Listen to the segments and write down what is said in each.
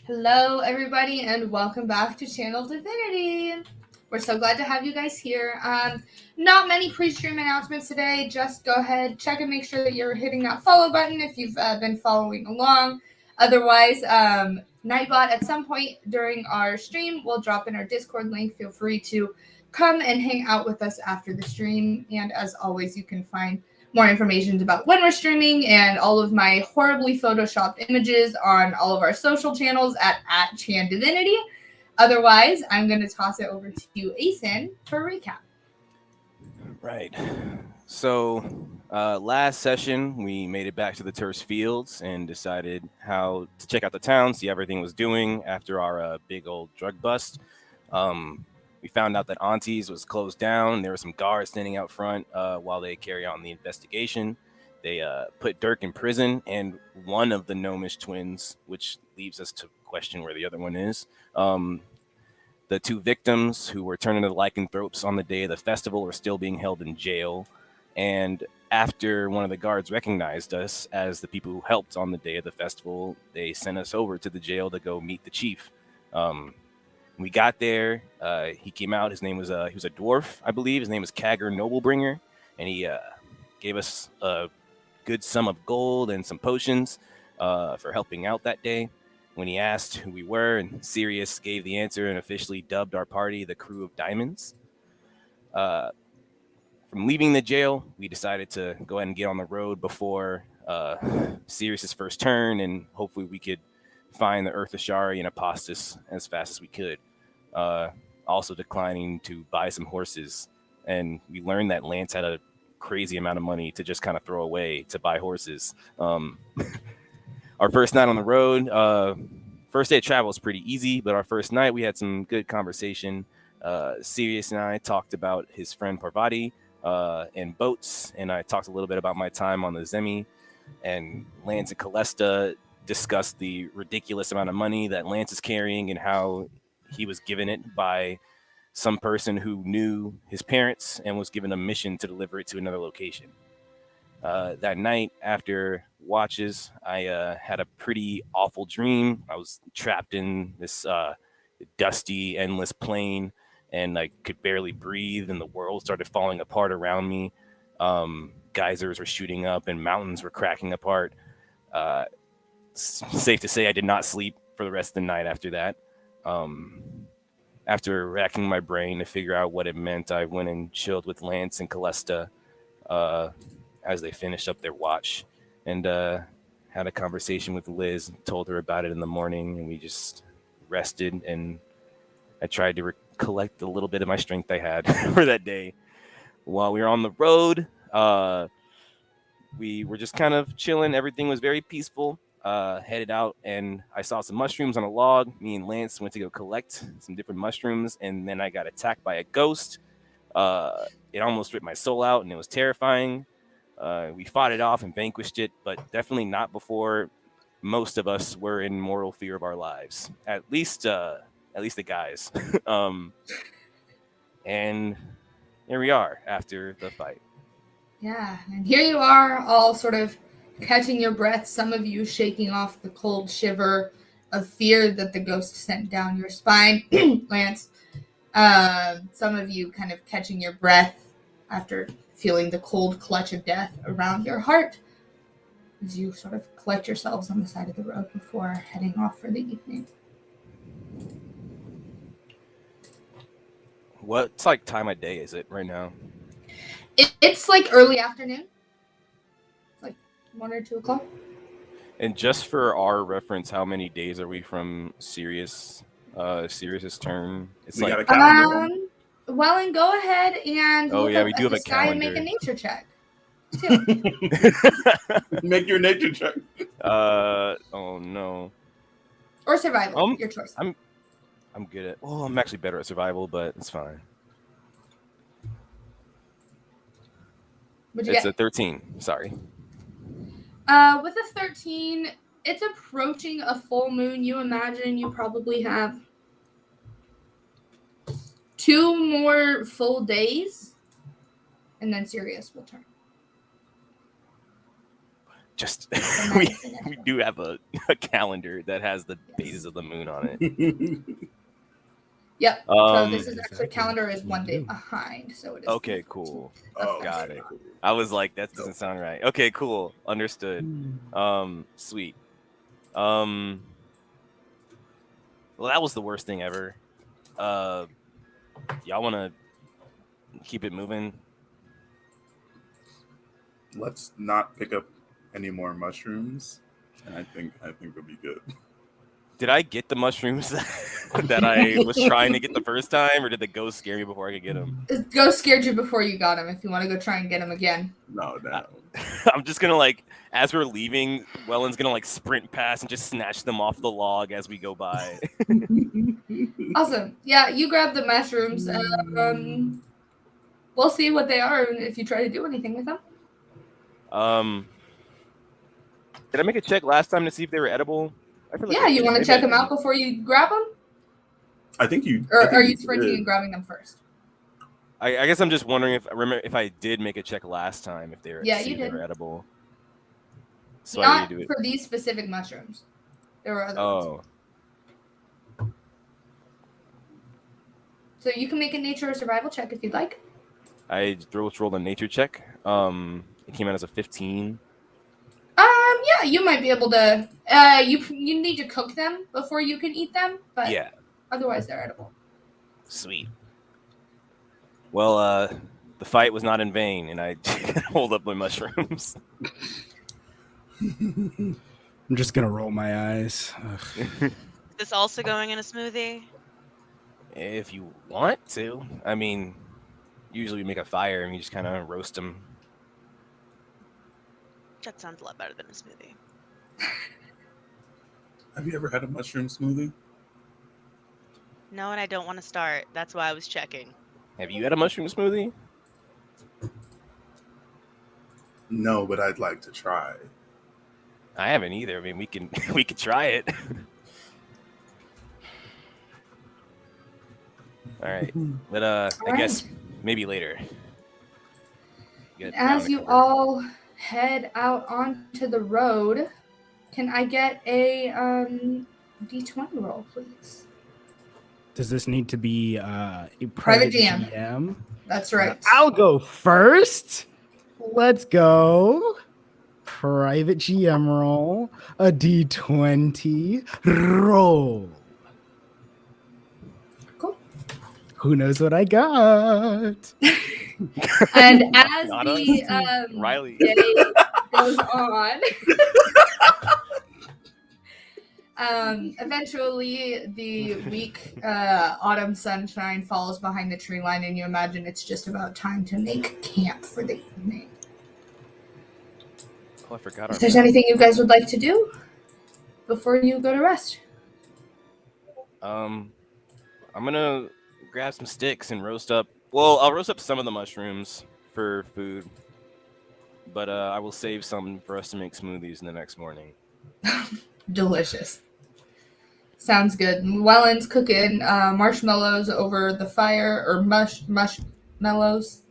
Hello, everybody, and welcome back to Channel Divinity. We're so glad to have you guys here. Not many pre-stream announcements today. Just go ahead, check and make sure that you're hitting that follow button if you've been following along. Otherwise, Nightbot at some point during our stream will drop in our Discord link. Feel free to come and hang out with us after the stream. And as always, you can find more information about when we're streaming and all of my horribly photoshopped images on all of our social channels at Chan Divinity. Otherwise, I'm going to toss it over to Aison for a recap. Right. So last session, we made it back to the Terse Fields and decided how to check out the town, see how everything was doing after our big old drug bust. We found out that Auntie's was closed down. There were some guards standing out front while they carry on the investigation. They put Dirk in prison, and one of the Gnomish twins, which leaves us to question where the other one is. The two victims who were turned into lycanthropes on the day of the festival are still being held in jail. And after one of the guards recognized us as the people who helped on the day of the festival, they sent us over to the jail to go meet the chief. We got there. He came out. His name was he was a dwarf, I believe. His name was Kagger Noblebringer, and he gave us a good sum of gold and some potions for helping out that day. When he asked who we were, and Sirius gave the answer and officially dubbed our party the Crew of Diamonds. From leaving the jail, we decided to go ahead and get on the road before Sirius's first turn, and hopefully we could find the Earth Ashari and Apostas as fast as we could. Also declining to buy some horses, and we learned that Lance had a crazy amount of money to just kind of throw away to buy horses. Our first night on the road, first day of travel was pretty easy, but our first night we had some good conversation. Sirius and I talked about his friend Parvati and boats, and I talked a little bit about my time on the Zemi, and Lance and Calesta discussed the ridiculous amount of money that Lance is carrying and how he was given it by some person who knew his parents and was given a mission to deliver it to another location. That night, after watches, I had a pretty awful dream. I was trapped in this dusty, endless plain, and I could barely breathe, and the world started falling apart around me. Geysers were shooting up, and mountains were cracking apart. Safe to say I did not sleep for the rest of the night after that. After racking my brain to figure out what it meant, I went and chilled with Lance and Calesta as they finished up their watch, and had a conversation with Liz, told her about it in the morning, and we just rested, and I tried to collect a little bit of my strength I had for that day. While we were on the road, we were just kind of chilling. Everything was very peaceful. Headed out, and I saw some mushrooms on a log. Me and Lance went to go collect some different mushrooms, and then I got attacked by a ghost. It almost ripped my soul out, and it was terrifying. We fought it off and vanquished it, but definitely not before most of us were in mortal fear of our lives. At least the guys. And here we are after the fight. Yeah, and here you are, all sort of catching your breath, some of you shaking off the cold shiver of fear that the ghost sent down your spine, Lance. Some of you kind of catching your breath after feeling the cold clutch of death around your heart as you sort of collect yourselves on the side of the road before heading off for the evening. What time of day is it right now? It's like early afternoon, like 1 or 2 o'clock. And just for our reference, how many days are we from Sirius's turn? It's got a calendar. Wellen, go ahead and we do have a calendar. And make a nature check. Make your nature check. Oh no. Or survival, your choice. I'm good at. Well, I'm actually better at survival, but it's fine. It's a 13. Sorry. With a 13, it's approaching a full moon. You imagine you probably have 2 more full days, and then Sirius will turn. just The we medicine we edible. do have a calendar that has the phases of the moon on it. Yep. So Um, this is actually exactly calendar is what we 1 day do. behind. So it is. okay, the 14th cool. of Oh, Got February. it. cool. I was like, that doesn't sound right. Okay, cool. Understood. Hmm. Sweet. Well, that was the worst thing ever. Y'all want to keep it moving? Let's not pick up any more mushrooms, and I think we'll be good. Did I get the mushrooms that I was trying to get the first time, or did the ghost scare me before I could get them? Ghost scared you before you got him. If you want to go try and get him again. No. I'm just gonna like, as we're leaving, Wellen's gonna like sprint past and just snatch them off the log as we go by. Awesome. Yeah, you grab the mushrooms. We'll see what they are and if you try to do anything with them. Did I make a check last time to see if they were edible? I feel like Yeah, I you did. want to Maybe check I them out didn't. before you grab them? I think you. Or I think are you sprinting did. and grabbing them first? I guess I'm just wondering if I did make a check last time if they were Yeah, see you if they did. were edible. So I Not need to do it. for these specific mushrooms. There were other ones. Oh, So you can make a nature or survival check if you'd like. I rolled a nature check. It came out as a 15. Yeah, you might be able to. You need to cook them before you can eat them, but Yeah, otherwise they're edible. sweet. Well, the fight was not in vain, and I hold up my mushrooms. I'm just gonna roll my eyes. Ugh. Is this also going in a smoothie? If you want to, I mean, usually we make a fire and we just kind of roast them. That sounds a lot better than a smoothie. Have you ever had a mushroom smoothie? No, and I don't want to start. That's why I was checking. Have you had a mushroom smoothie? No, but I'd like to try. I haven't either. I mean, we can try it. All right, but I guess maybe later. Get As down you to cover. all head out onto the road, can I get a d20 roll, please? Does this need to be a Private private GM. GM? That's right. I'll go first. Let's go. Private GM roll. A D20 roll. Cool. Who knows what I got? And as Not the us. Riley. day goes on, eventually the weak autumn sunshine falls behind the tree line, and you imagine it's just about time to make camp for the evening. Oh, I forgot. If there's anything you guys would like to do before you go to rest. I'm gonna grab some sticks and roast up. Well, I'll roast up some of the mushrooms for food, but I will save some for us to make smoothies in the next morning. Delicious. Sounds good. Wellen's cooking marshmallows over the fire, or marshmallows.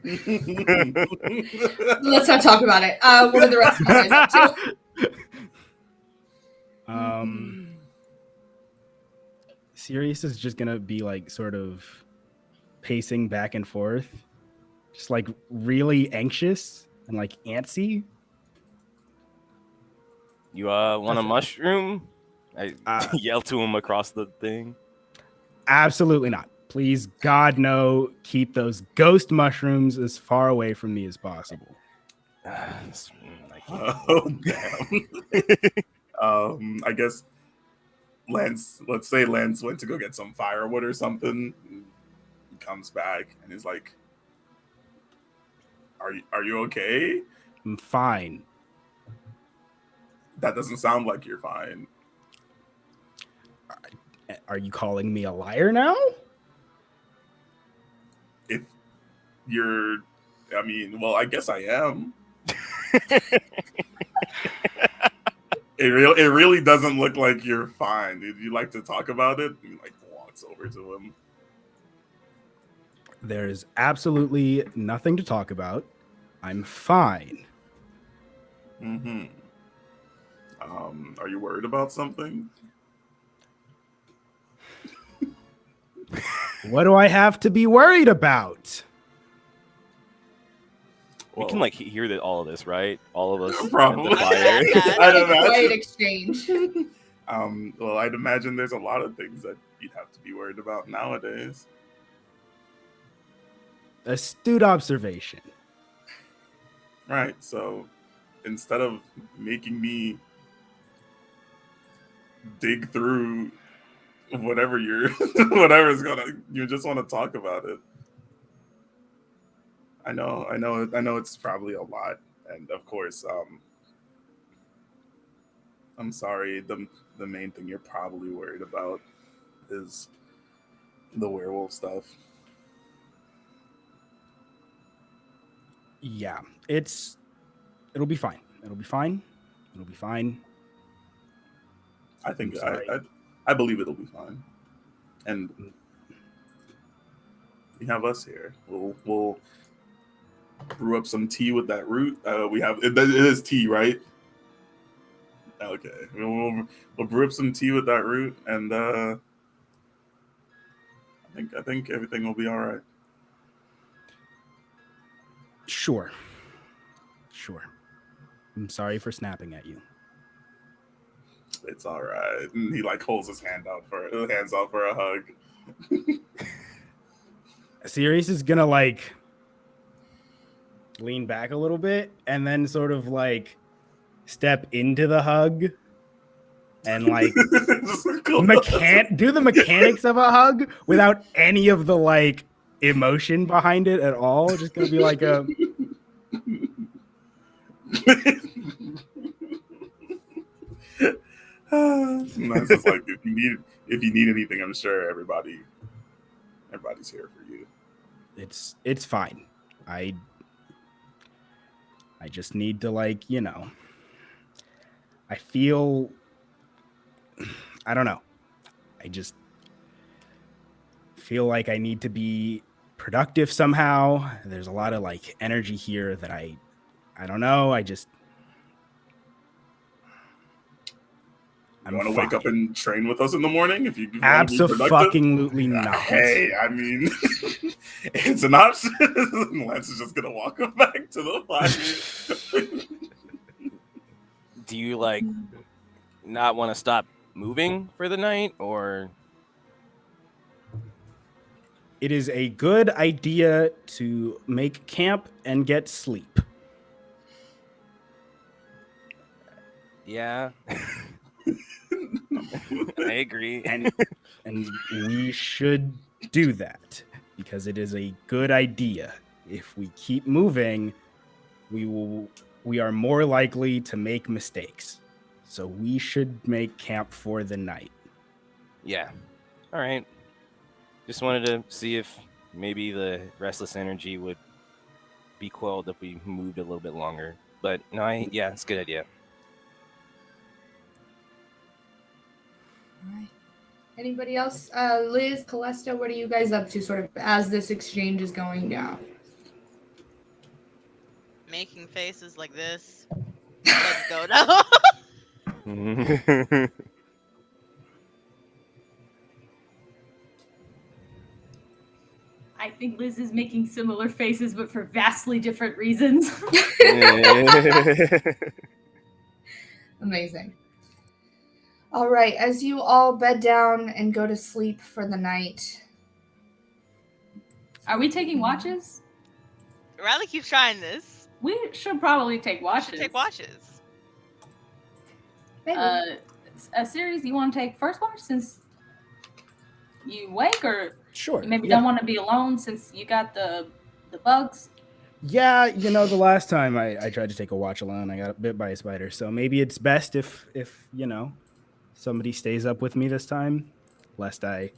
Let's not talk about it. What are the rest of you guys up to? Sirius is just gonna be like sort of pacing back and forth, just like really anxious and like antsy. You want a mushroom? I yell to him across the thing. Absolutely not. Please, God, no. Keep those ghost mushrooms as far away from me as possible. Oh, damn. I guess let's say Lance went to go get some firewood or something. He comes back and is like, Are you okay? I'm fine. That doesn't sound like you're fine. Are you calling me a liar now? If you're, I guess I am. It really doesn't look like you're fine. Did you like to talk about it? He like walks over to him. There is absolutely nothing to talk about. I'm fine. Mm-hmm. Are you worried about something? What do I have to be worried about? We can like hear that all of this, right? All of us. Probably. At the fire. I'd That's a quiet imagine. exchange. Well, I'd imagine there's a lot of things that you'd have to be worried about nowadays. Astute observation. Right. So instead of making me dig through whatever you just want to talk about it. I know it's probably a lot. And of course, I'm sorry, the main thing you're probably worried about is the werewolf stuff. Yeah, it'll be fine. It'll be fine. It'll be fine. I think I'm sorry. I believe it'll be fine. And we have us here. We'll brew up some tea with that root. It is tea, right? Okay. We'll brew up some tea with that root, and I think everything will be all right. Sure. I'm sorry for snapping at you. It's all right. And he like holds his hands out for a hug. Sirius is gonna like lean back a little bit and then sort of like step into the hug and like do the mechanics of a hug without any of the like emotion behind it at all. Just gonna be like a That's just like if you need anything, I'm sure everybody's here for you. It's fine. I just need to like, I feel I don't know. I just feel like I need to be productive somehow. There's a lot of like energy here that I don't know. You want to wake up and train with us in the morning if you absolutely not. Hey, I mean, it's an option. Lance is just gonna walk him back to the fire. Do you like not want to stop moving for the night, or? It is a good idea to make camp and get sleep. Yeah. I agree. And we should do that because it is a good idea. If we keep moving, we are more likely to make mistakes. So we should make camp for the night. Yeah. All right. Just wanted to see if maybe the restless energy would be quelled if we moved a little bit longer. But no, it's a good idea. All right. Anybody else? Liz, Calesta, what are you guys up to sort of as this exchange is going down? Making faces like this. Let's go now. I think Liz is making similar faces, but for vastly different reasons. Amazing. All right, as you all bed down and go to sleep for the night. Are we taking watches? Riley keeps trying this. We should probably take watches. Take watches. Maybe. A series you want to take first watch since you wake, or Sure. you maybe don't want to be alone since you got the bugs? Yeah, the last time I tried to take a watch alone, I got bit by a spider. So maybe it's best if somebody stays up with me this time, lest I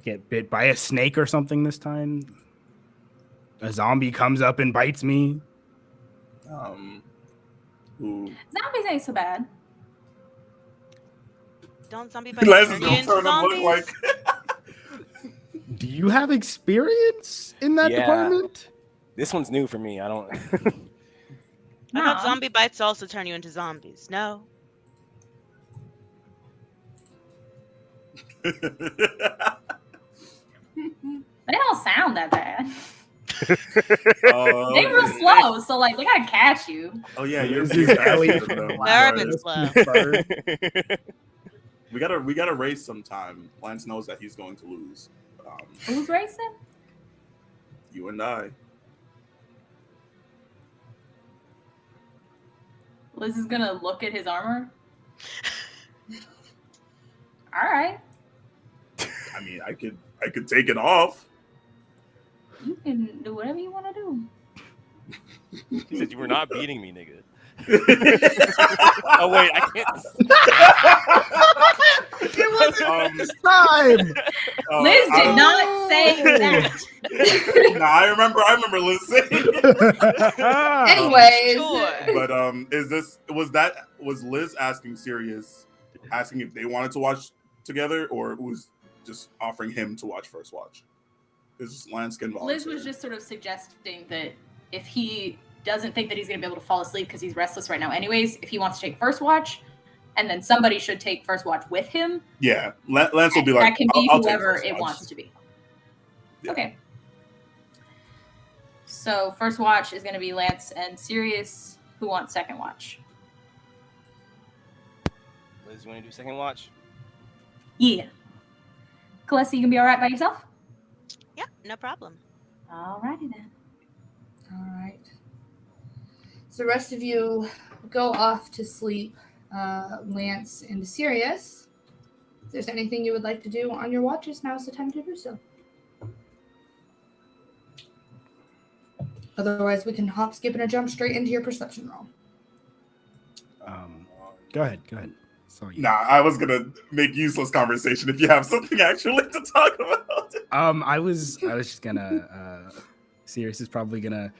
get bit by a snake or something this time. A zombie comes up and bites me. Who? Zombies ain't so bad. Don't zombie bites Lance is turn gonna you into turn and look zombies? like. Do you have experience in that Yeah. department? This one's new for me. I don't. I thought Nah. zombie bites also turn you into zombies. No. They don't sound that bad. They real slow, so like they gotta catch you. Oh yeah, This you're is faster Ellie than from them. the They're last been Right. slow. bird. We gotta race sometime. Lance knows that he's going to lose. Who's racing? You and I. Liz is gonna look at his armor. All right, I mean, I could take it off. you can do whatever you want to do. He said you were not beating me, nigga. Oh wait, I can't. It wasn't this time. Liz did not say that. No, I remember Liz saying. Anyways, Sure. But was Liz asking Sirius, asking if they wanted to watch together, or it was just offering him to watch first watch? Is Lance getting Liz was just sort of suggesting that if he doesn't think that he's going to be able to fall asleep because he's restless right now anyways, if he wants to take first watch, and then somebody should take first watch with him. Yeah, Lance will be like, that can be I'll take whoever first it watch. wants to be. Yeah. Okay. So first watch is going to be Lance and Sirius. Who wants second watch? Liz, you want to do second watch? Yeah. Calesta, you can be all right by yourself? Yeah, no problem. Alrighty then. all right. So the rest of you go off to sleep. Lance and Sirius. If there's anything you would like to do on your watches, now's the time to do so. Otherwise, we can hop, skip, and a jump straight into your perception roll. Go ahead. Sorry. Nah, I was gonna make useless conversation if you have something actually to talk about. I was just gonna. Sirius is probably gonna,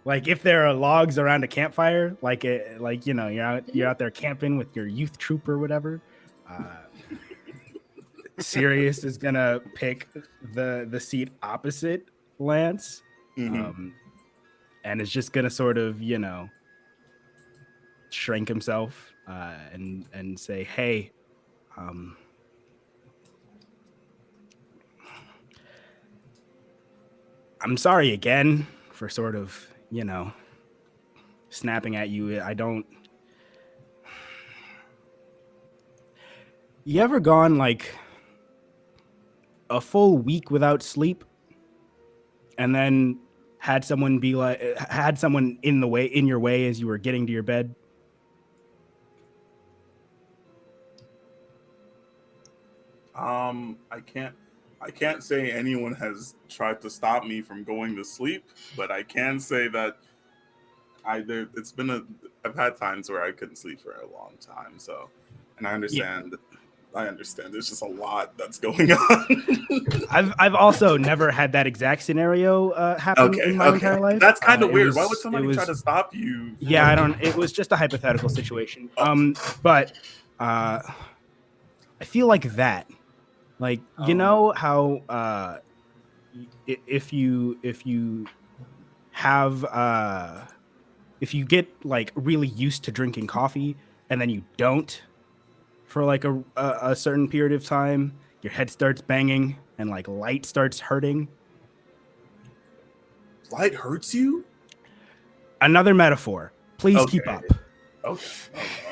like, if there are logs around a campfire, you're out there camping with your youth troop or whatever. Sirius is gonna pick the seat opposite Lance, Mhm. and is just gonna sort of shrink himself and say, "Hey, I'm sorry again for sort of, snapping at you. You ever gone like a full week without sleep and then had someone in your way as you were getting to your bed? I can't say anyone has tried to stop me from going to sleep, but I can say that I've had times where I couldn't sleep for a long time. So, and I understand. I understand. There's just a lot that's going on. I've also never had that exact scenario happen in my entire life. That's kind of weird. Why would it somebody try to stop you? Yeah, it was just a hypothetical situation. But I feel like that. Like, you know how if you get like really used to drinking coffee and then you don't for like a certain period of time, your head starts banging and like light starts hurting. Light hurts you? Another metaphor. Please keep up. Okay.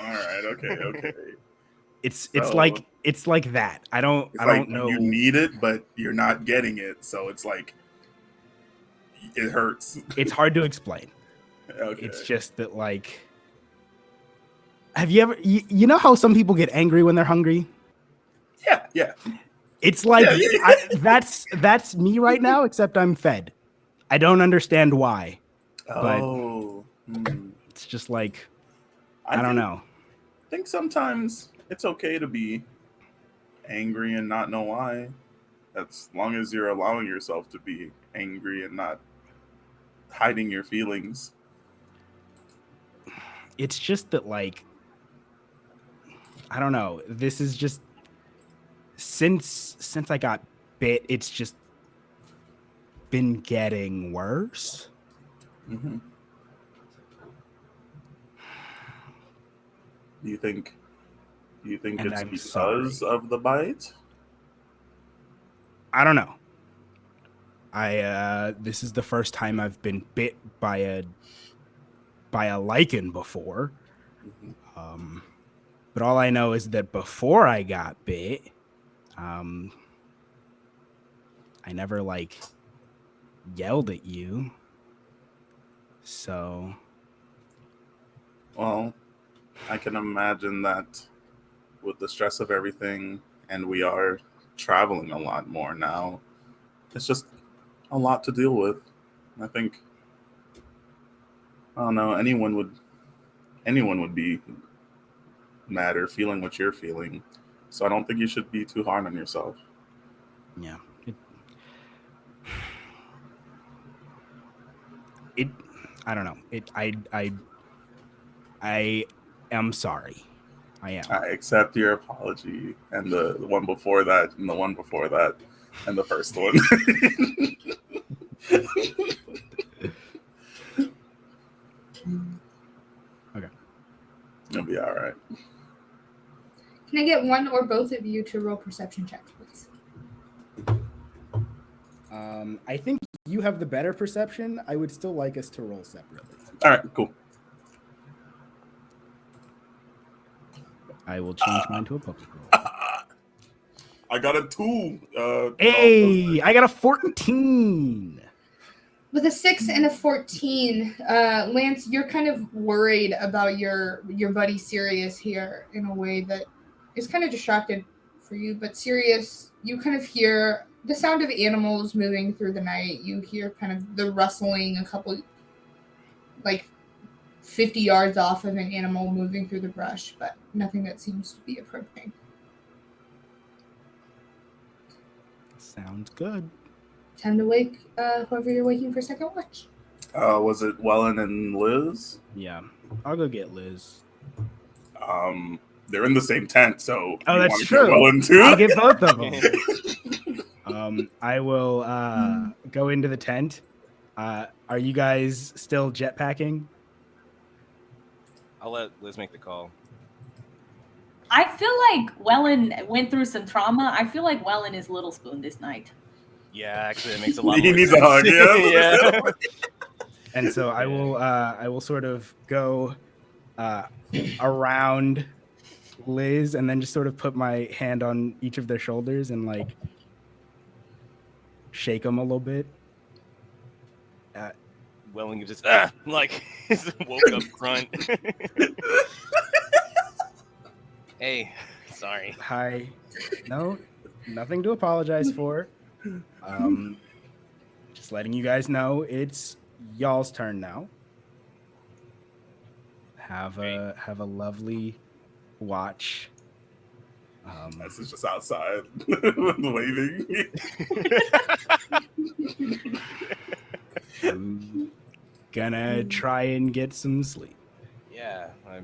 All right. Okay. It's like that. I don't know. You need it, but you're not getting it, so it's like it hurts. It's hard to explain. Okay. It's just that, like, have you ever? You know how some people get angry when they're hungry? Yeah. It's like that's me right now, except I'm fed. I don't understand why. Oh. It's just like I don't know. I think sometimes it's okay to be angry and not know why. As long as you're allowing yourself to be angry and not hiding your feelings. It's just that, like, I don't know. This is just since I got bit, it's just been getting worse. Mm-hmm. Do you think And it's I'm because sorry. of the bite? I don't know. This is the first time I've been bit by a lichen before. Mhm. But all I know is that before I got bit, I never like yelled at you. So Well, I can imagine that with the stress of everything, and we are traveling a lot more now. It's just a lot to deal with. I think I don't know anyone would be mad or feeling what you're feeling. So I don't think you should be too hard on yourself. yeah, I don't know. I am sorry. I am. I accept your apology, and the one before that, and the one before that, and the first one. Okay. It'll be all right. Can I get one or both of you to roll perception checks, please? I think you have the better perception. I would still like us to roll separately. All right, cool. I will change mine to a public roll. I got a 2. Hey, I got a 14. With a 6 and a 14, Lance, you're kind of worried about your buddy Sirius here in a way that is kind of distracted for you. But Sirius, you kind of hear the sound of animals moving through the night. You hear kind of the rustling a couple, like 50 yards off of an animal moving through the brush, but nothing that seems to be approaching. Sounds good. Time to wake whoever you're waking for second watch. Was it Wellen and Liz? Yeah, I'll go get Liz. They're in the same tent, so Oh, you that's wanna get true. Wellen too? I'll get both of them. I will go into the tent. Are you guys still jetpacking? I'll let Liz make the call. I feel like Wellen went through some trauma. I feel like Wellen is Little Spoon this night. Yeah, actually, that makes a lot He more needs sense. a hug, yeah. Yeah. And so I will sort of go around Liz and then just sort of put my hand on each of their shoulders and like shake them a little bit. Wellen gives his like his woke up grunt. Hey, sorry. Hi. No, nothing to apologize for. Just letting you guys know it's y'all's turn now. Have a lovely watch. This is just outside waving. I'm gonna try and get some sleep. Yeah, I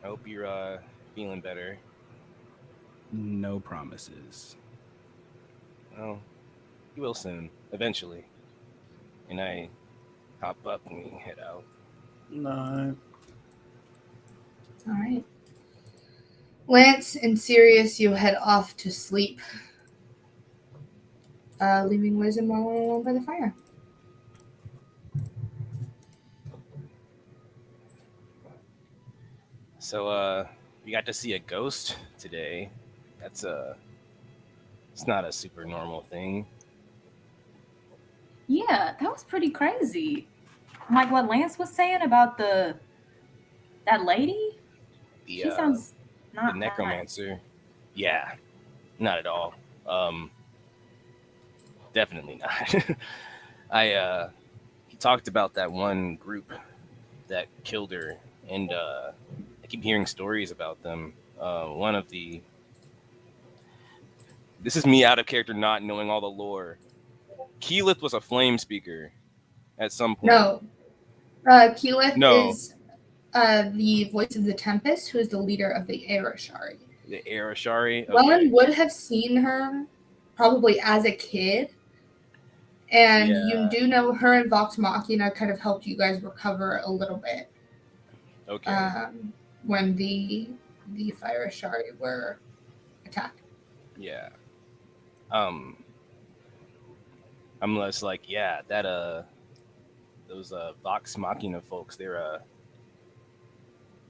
hope you're feeling better. No promises. Well, you will soon, eventually. And I hop up and we head out. No. All right. Lance and Sirius, you head off to sleep, leaving Liz and Wellen alone by the fire. So, we got to see a ghost today. That's it's not a super normal thing. Yeah, that was pretty crazy. Like what Lance was saying about that lady. The, She sounds not the nice. necromancer. Yeah, not at all. Definitely not. He talked about that one group that killed her, and I keep hearing stories about them. This is me out of character, not knowing all the lore. Keyleth was a flame speaker at some point. No. Keyleth No. is the voice of the Tempest, who is the leader of the Ashari. The Ashari. Okay. Wellen would have seen her probably as a kid. And you do know her and Vox Machina kind of helped you guys recover a little bit. Okay. when the fire Ashari were attacked. Yeah. I'm less like, yeah, that those Vox Machina folks, they're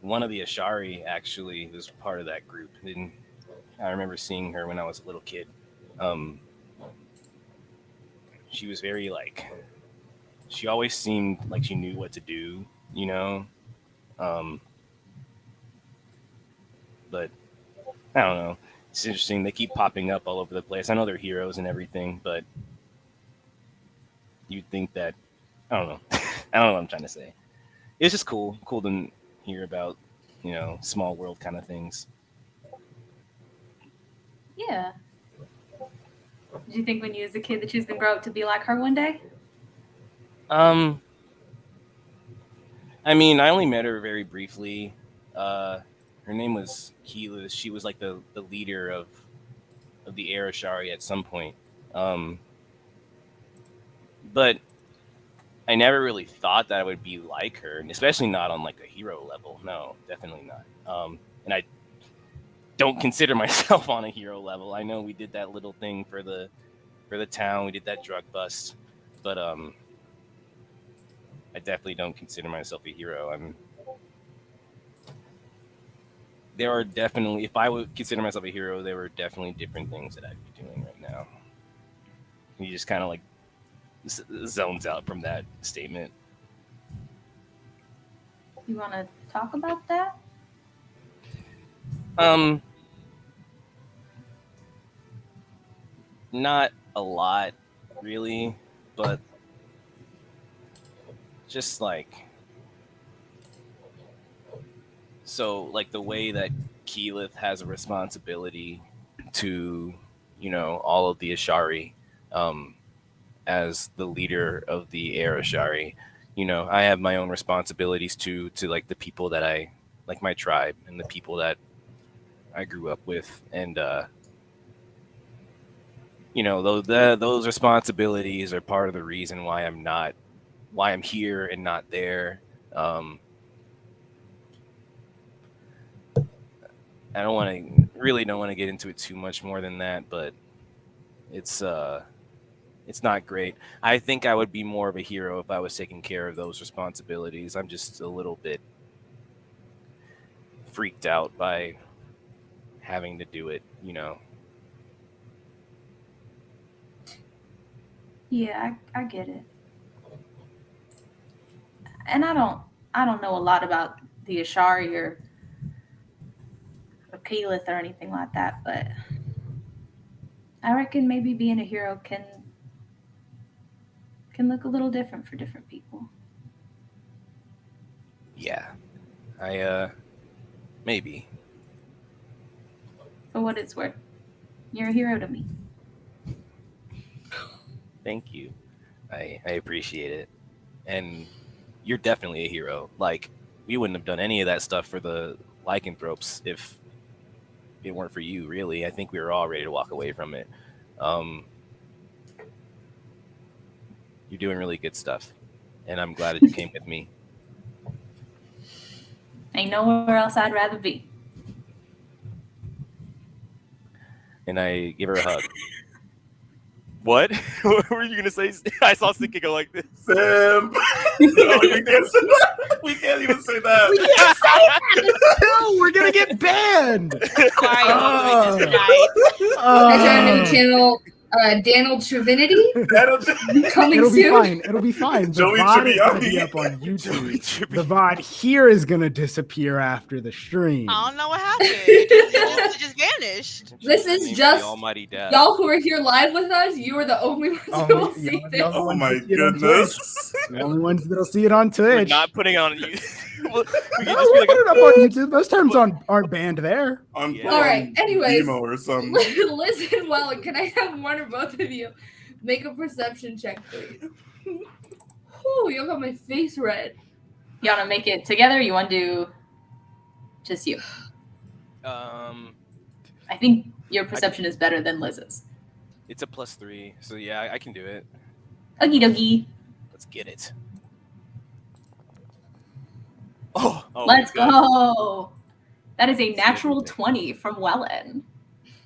one of the Ashari actually was part of that group. I remember seeing her when I was a little kid. She was very like, she always seemed like she knew what to do, you know. But I don't know. It's interesting. They keep popping up all over the place. I know they're heroes and everything, but you'd think that, I don't know. I don't know what I'm trying to say. It's just cool to hear about, small world kind of things. Yeah. Did you think when you was a kid that you was gonna grow up to be like her one day? I mean, I only met her very briefly. Her name was Kyra. She was like the leader of the Air Ashari at some point. But I never really thought that I would be like her, and especially not on like a hero level. No, definitely not. And I don't consider myself on a hero level. I know we did that little thing for the town. We did that drug bust, but I definitely don't consider myself a hero. There are definitely, if I would consider myself a hero, there were definitely different things that I'd be doing right now. He just kind of like zones out from that statement. You want to talk about that? Not a lot, really, but just like, so like the way that Keyleth has a responsibility to, all of the Ashari, as the leader of the Air Ashari, I have my own responsibilities to like the people that I like, my tribe and the people that I grew up with, and those responsibilities are part of the reason why I'm here and not there. I don't want to get into it too much more than that, but it's not great. I think I would be more of a hero if I was taking care of those responsibilities. I'm just a little bit freaked out by having to do it, Yeah, I get it. And I don't know a lot about the Ashari or Keyleth or anything like that, but I reckon maybe being a hero can look a little different for different people. Yeah. Maybe. For what it's worth, you're a hero to me. Thank you. I appreciate it. And you're definitely a hero. Like, we wouldn't have done any of that stuff for the lycanthropes if it weren't for you, really. I think we were all ready to walk away from it. You're doing really good stuff, and I'm glad that you came with me. Ain't nowhere else I'd rather be. And I give her a hug. What? What were you gonna say? I saw Cinque go like this. Sam, no, we can't say that. We can't even say that. We can't say that. No, we're gonna get banned. Why tonight? Is there a new channel, Daniel Trivinity? Coming It'll be soon. fine. It'll be fine. The Joey VOD is gonna Tribbiani. be up on YouTube. The VOD here is gonna disappear after the stream. I don't know what happened. It just vanished. This is Named just the Almighty Dad. y'all who are here live with us. You are the only ones who will see this. Oh my goodness. The only ones that'll see it on We're Twitch. not putting it on you. We could No, just be we'll like, put it up on YouTube. Those terms aren't banned there. On Yeah. All right. Anyways, Emo or something. Liz and Wellen, can I have one or both of you make a perception check, please? Whew, you got my face red. You want to make it together? Or you want to do just you? I think your perception is better than Liz's. It's a +3, so yeah, I can do it. Okie dokie. Let's get it. Oh, Let's good. go. That is a natural 20 from Wellen.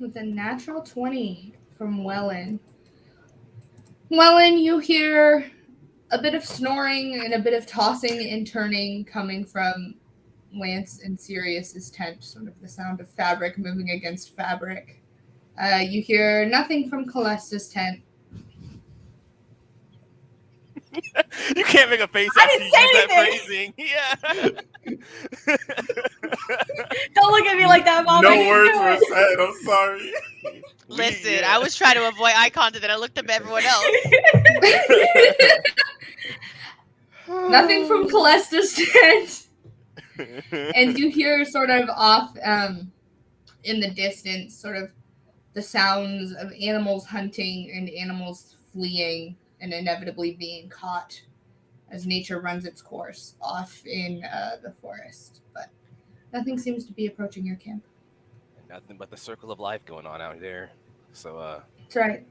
With a natural 20 from Wellen. Wellen, you hear a bit of snoring and a bit of tossing and turning coming from Lance and Sirius's tent, sort of the sound of fabric moving against fabric. You hear nothing from Calesta's tent. You can't make a face I after didn't you say use that phrasing. Yeah. Don't look at me like that, Mom. No I didn't words do were it. said. I'm sorry. Listen, I was trying to avoid eye contact and I looked up at everyone else. Nothing from Calesta's tent. And you hear sort of off in the distance, sort of the sounds of animals hunting and animals fleeing and inevitably being caught as nature runs its course off in the forest. But nothing seems to be approaching your camp. Nothing but the circle of life going on out there. So, That's right.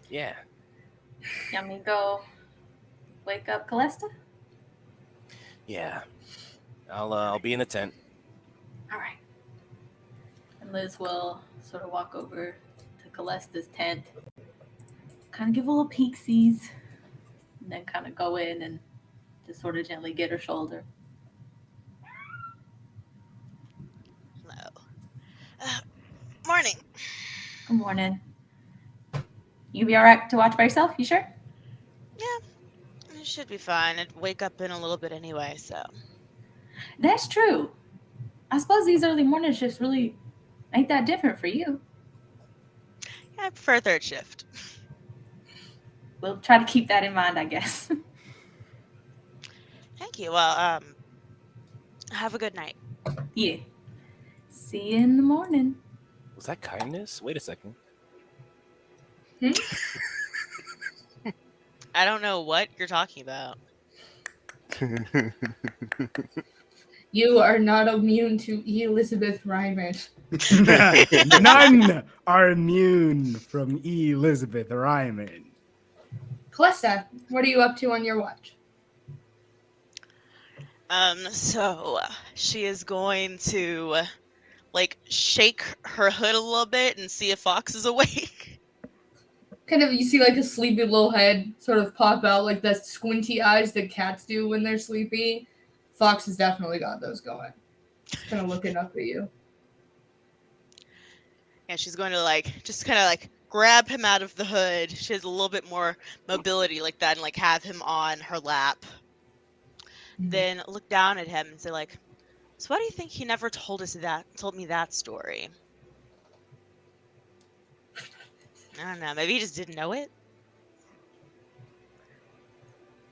yeah. You want me to go wake up Calesta? Yeah. I'll be in the tent. All right. And Liz will sort of walk over to Calesta's tent, kind of give a little peeksies, and then kind of go in and just sort of gently get her shoulder. Hello. Morning. Good morning. You be all right to watch by yourself? You sure? Yeah, it should be fine. I'd wake up in a little bit anyway, so. That's true. I suppose these early morning shifts really ain't that different for you. Yeah, I prefer third shift. We'll try to keep that in mind, I guess. Thank you. Well, have a good night. Yeah. See you in the morning. Was that kindness? Wait a second. I don't know what you're talking about. You are not immune to Elizabeth Ryman. None are immune from Elizabeth Ryman. Calesta, what are you up to on your watch? So she is going to shake her hood a little bit and see if Fox is awake. Kind of, you see like a sleepy little head sort of pop out, like the squinty eyes that cats do when they're sleepy. Fox has definitely got those going. Just kind of looking up at you. And she's going to just kind of grab him out of the hood. She has a little bit more mobility like that and have him on her lap. Then look down at him and say so why do you think he never told me that story? I don't know, maybe he just didn't know it?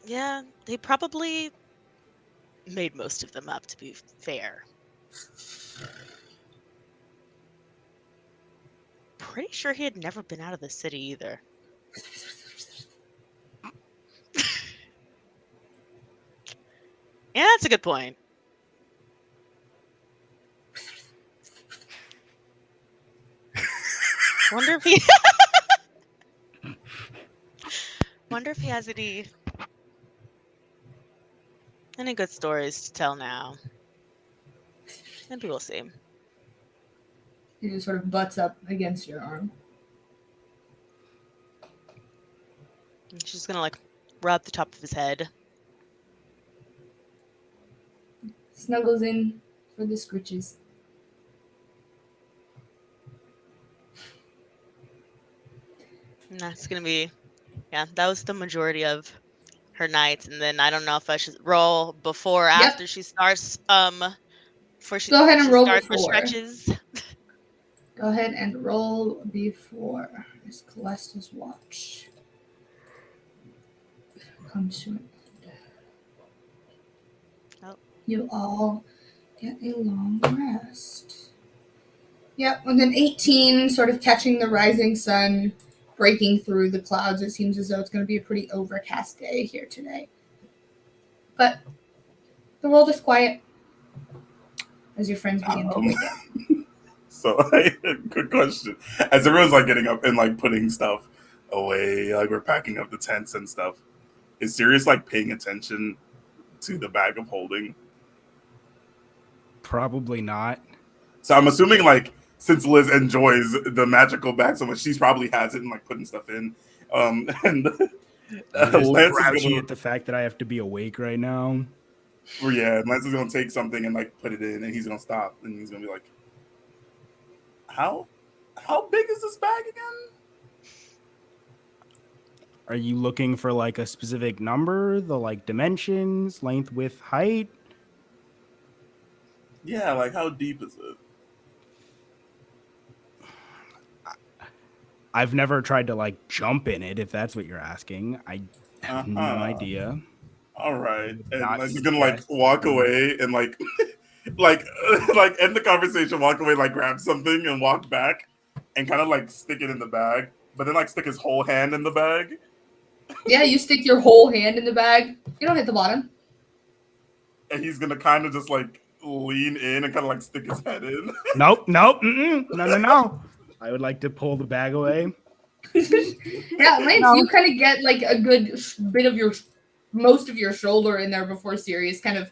Yeah, they probably made most of them up, to be fair. Pretty sure he had never been out of the city either. Yeah, that's a good point. Wonder if he has any good stories to tell now. Maybe we'll see. He just sort of butts up against your arm. And she's gonna rub the top of his head. Snuggles in for the scritches. And that's gonna be, that was the majority of her nights. And then I don't know if I should roll before or after she starts. Before she Go ahead and she roll starts before. the stretches. Go ahead and roll before. It's Calesta's watch. Comes to an end. Oh. You all get a long rest. Yep, with an 18, sort of catching the rising sun, breaking through the clouds. It seems as though it's going to be a pretty overcast day here today. But the world is quiet as your friends begin to wake up. So, good question. As everyone's getting up and putting stuff away, we're packing up the tents and stuff. Is Sirius paying attention to the bag of holding? Probably not. So I'm assuming, like, since Liz enjoys the magical bag so much, she's probably has it and like putting stuff in. And I'm just Lance is grouchy gonna, at the fact that I have to be awake right now. well, yeah, Lance is gonna take something and like put it in, and he's gonna stop, and he's gonna be like, "How big is this bag again?" Are you looking for like a specific number, the like dimensions, length, width, height? Yeah, like how deep is it? I've never tried to like jump in it, if that's what you're asking. I have no idea. All right, and Not Lance is gonna like suggest- walk away and like like end the conversation, walk away, like grab something and walk back, and kind of like stick it in the bag, but then like stick his whole hand in the bag. Yeah, you stick your whole hand in the bag. You don't hit the bottom. And he's gonna kind of just like lean in and kind of like stick his head in. Nope. No. I would like to pull the bag away. Yeah, Lance, you kind of get like a good bit of most of your shoulder in there before Sirius kind of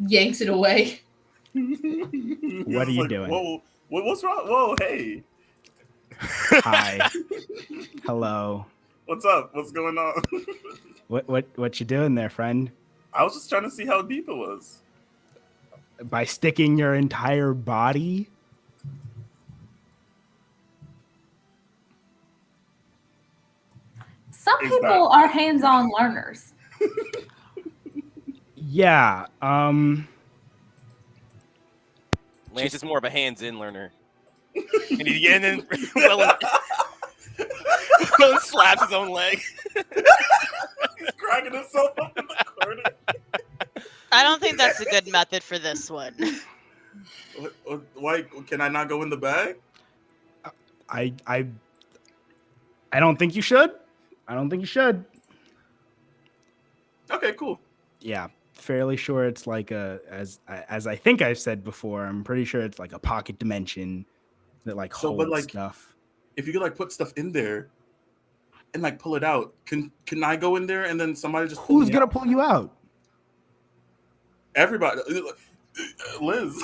yanks it away. What are you doing? Whoa, what's wrong? Whoa, hey, Hi. Hello. what's up? What's going on? What you doing there, friend? I was just trying to see how deep it was. By sticking your entire body? Some Is people are hands-on learners. Yeah. Lance is more of a hands-in learner. And then Wellen slaps his own leg. He's cracking himself up in the corner. I don't think that's a good method for this one. Why can I not go in the bag? I don't think you should. Okay, cool. Yeah, fairly sure it's like as I think I've said before. I'm pretty sure it's like a pocket dimension that like So, holds but, like, stuff. If you could like put stuff in there and like pull it out, can I go in there and then somebody just pull Who's me gonna out? pull you out? Everybody, Liz.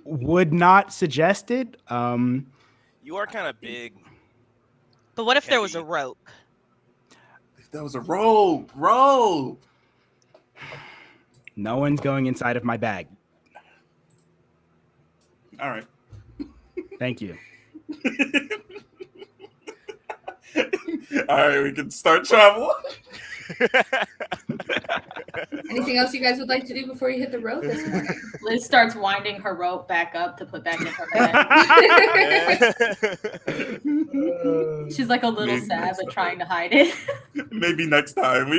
Would not suggest it. You are kind of big. But what if there was a Heavy. rope? If there was a rope. No one's going inside of my bag. All right. Thank you. All right, we can start travel. Anything else you guys would like to do before you hit the road this morning? Liz starts winding her rope back up to put back in her bag. She's like a little Maybe sad, next but time. trying to hide it. Maybe next time.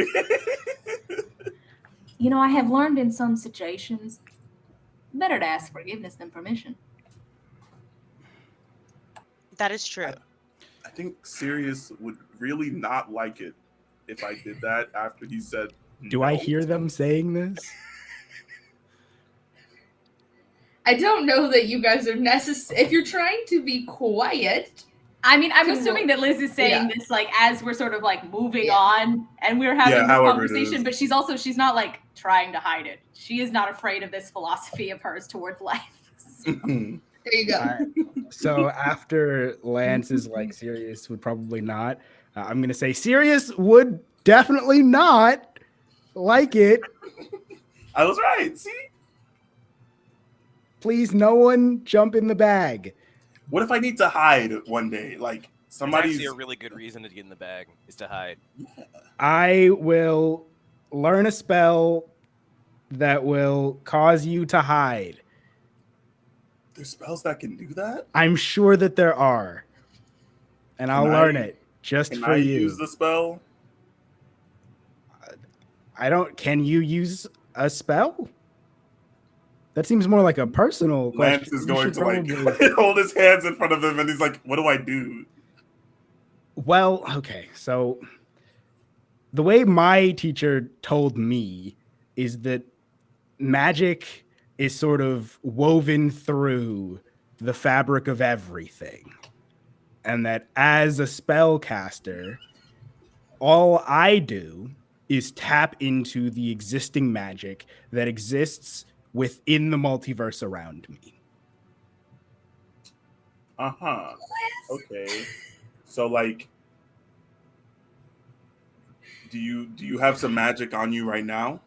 You know, I have learned in some situations, better to ask forgiveness than permission. That is true. I think Sirius would really not like it if I did that after he said. Do I no. hear them saying this? I don't know that you guys are necessary. If you're trying to be quiet, I mean, I'm To assuming that Liz is saying yeah. this like as we're sort of like moving Yeah. on and we're having Yeah, this however it conversation, is. but she's not like trying to hide it. She is not afraid of this philosophy of hers towards life. there you go. So after Lance is like, Sirius would probably not. I'm gonna say Sirius would definitely not like it. I was right. See, Please, no one jump in the bag. what if I need to hide one day? Like It's somebody's. actually a really good reason to get in the bag is to hide. I will learn a spell that will cause you to hide. There's spells that can do that. I'm sure that there are. And I'll Can learn I- it just Can for I you. use the spell? Can you use a spell? That seems more like a personal question. Lance is You going should to like probably- hold his hands in front of him, and he's like, "What do I do?" Well, okay. So the way my teacher told me is that magic is sort of woven through the fabric of everything. And that as a spellcaster, all I do is tap into the existing magic that exists within the multiverse around me. Uh-huh. Okay. So like, do you have some magic on you right now?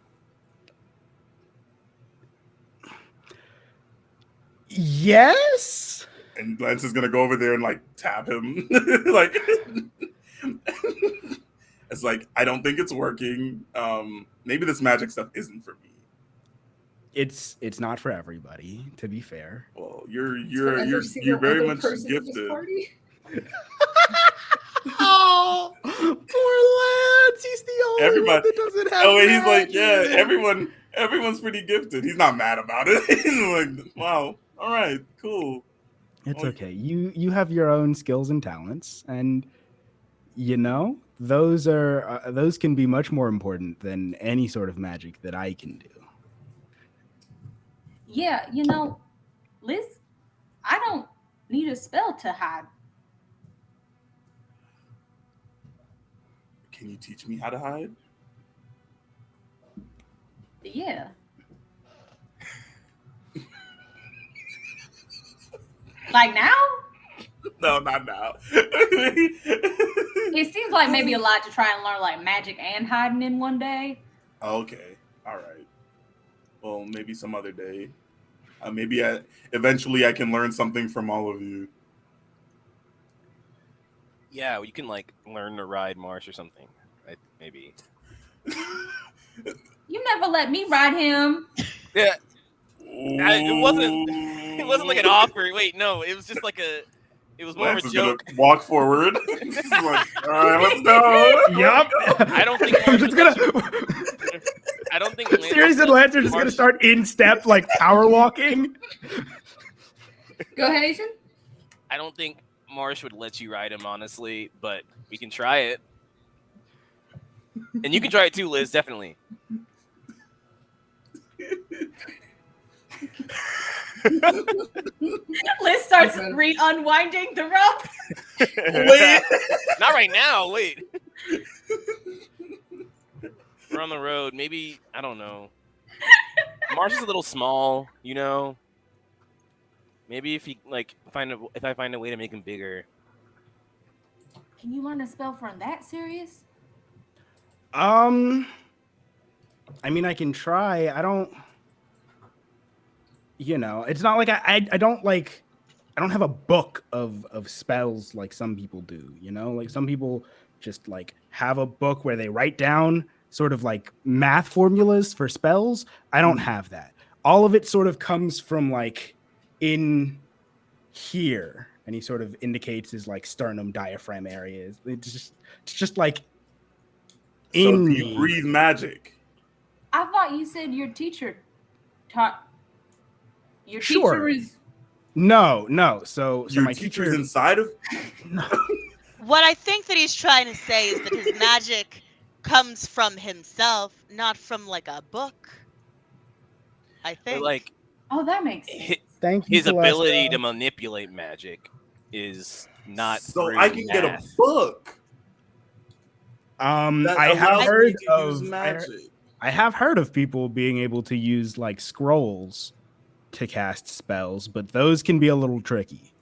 Yes. And Lance is gonna go over there and like tap him. Like it's like, I don't think it's working. Maybe this magic stuff isn't for me. It's not for everybody, to be fair. Well, you're very much gifted. Oh, poor Lance. He's the only one that doesn't have Oh, wait, he's magic. like, yeah, everyone's pretty gifted. He's not mad about it. He's like, wow, all right, cool. It's okay. You have your own skills and talents, and you know those can be much more important than any sort of magic that I can do. Yeah, you know, Liz, I don't need a spell to hide. Can you teach me how to hide? Yeah. Like now? No, not now. It seems like maybe a lot to try and learn like magic and hiding in one day. Okay, all right. Well, maybe some other day. Maybe eventually I can learn something from all of you. Yeah, you can like learn to ride Marsh or something. Maybe. You never let me ride him. Yeah. It wasn't like an offer. Wait, no, it was just like it was more Lance of a is joke. gonna walk forward. He's like, all right, let's go. Yup. I don't think Marsh would let you- I don't think Sirius and Lance are just gonna start in step, like power walking. Go ahead, Aison. I don't think Marsh would let you ride him, honestly, but we can try it. And you can try it too, Liz, definitely. Liz starts unwinding the rope. Wait. Not right now, wait. We're on the road. Maybe, I don't know. Marsh is a little small, you know? Maybe if I find a way to make him bigger. Can you learn a spell from that Sirius? I mean, I can try. I don't. You know, it's not like I don't have a book of spells like some people do. You know, like some people just like have a book where they write down sort of like math formulas for spells. I don't have that. All of it sort of comes from like in here, and he sort of indicates his like sternum diaphragm areas. It's just like in So you breathe magic. I thought you said your teacher taught. Your Sure. teacher is. No. So Your my teacher's teacher inside of. No. What I think that he's trying to say is that his magic comes from himself, not from like a book. I think. But, like, Oh, that makes sense. Thank you. his ability Calesta. to manipulate magic is not So through I can get a math. book. I that have allows heard me to use of magic. I have heard of people being able to use like scrolls to cast spells, but those can be a little tricky.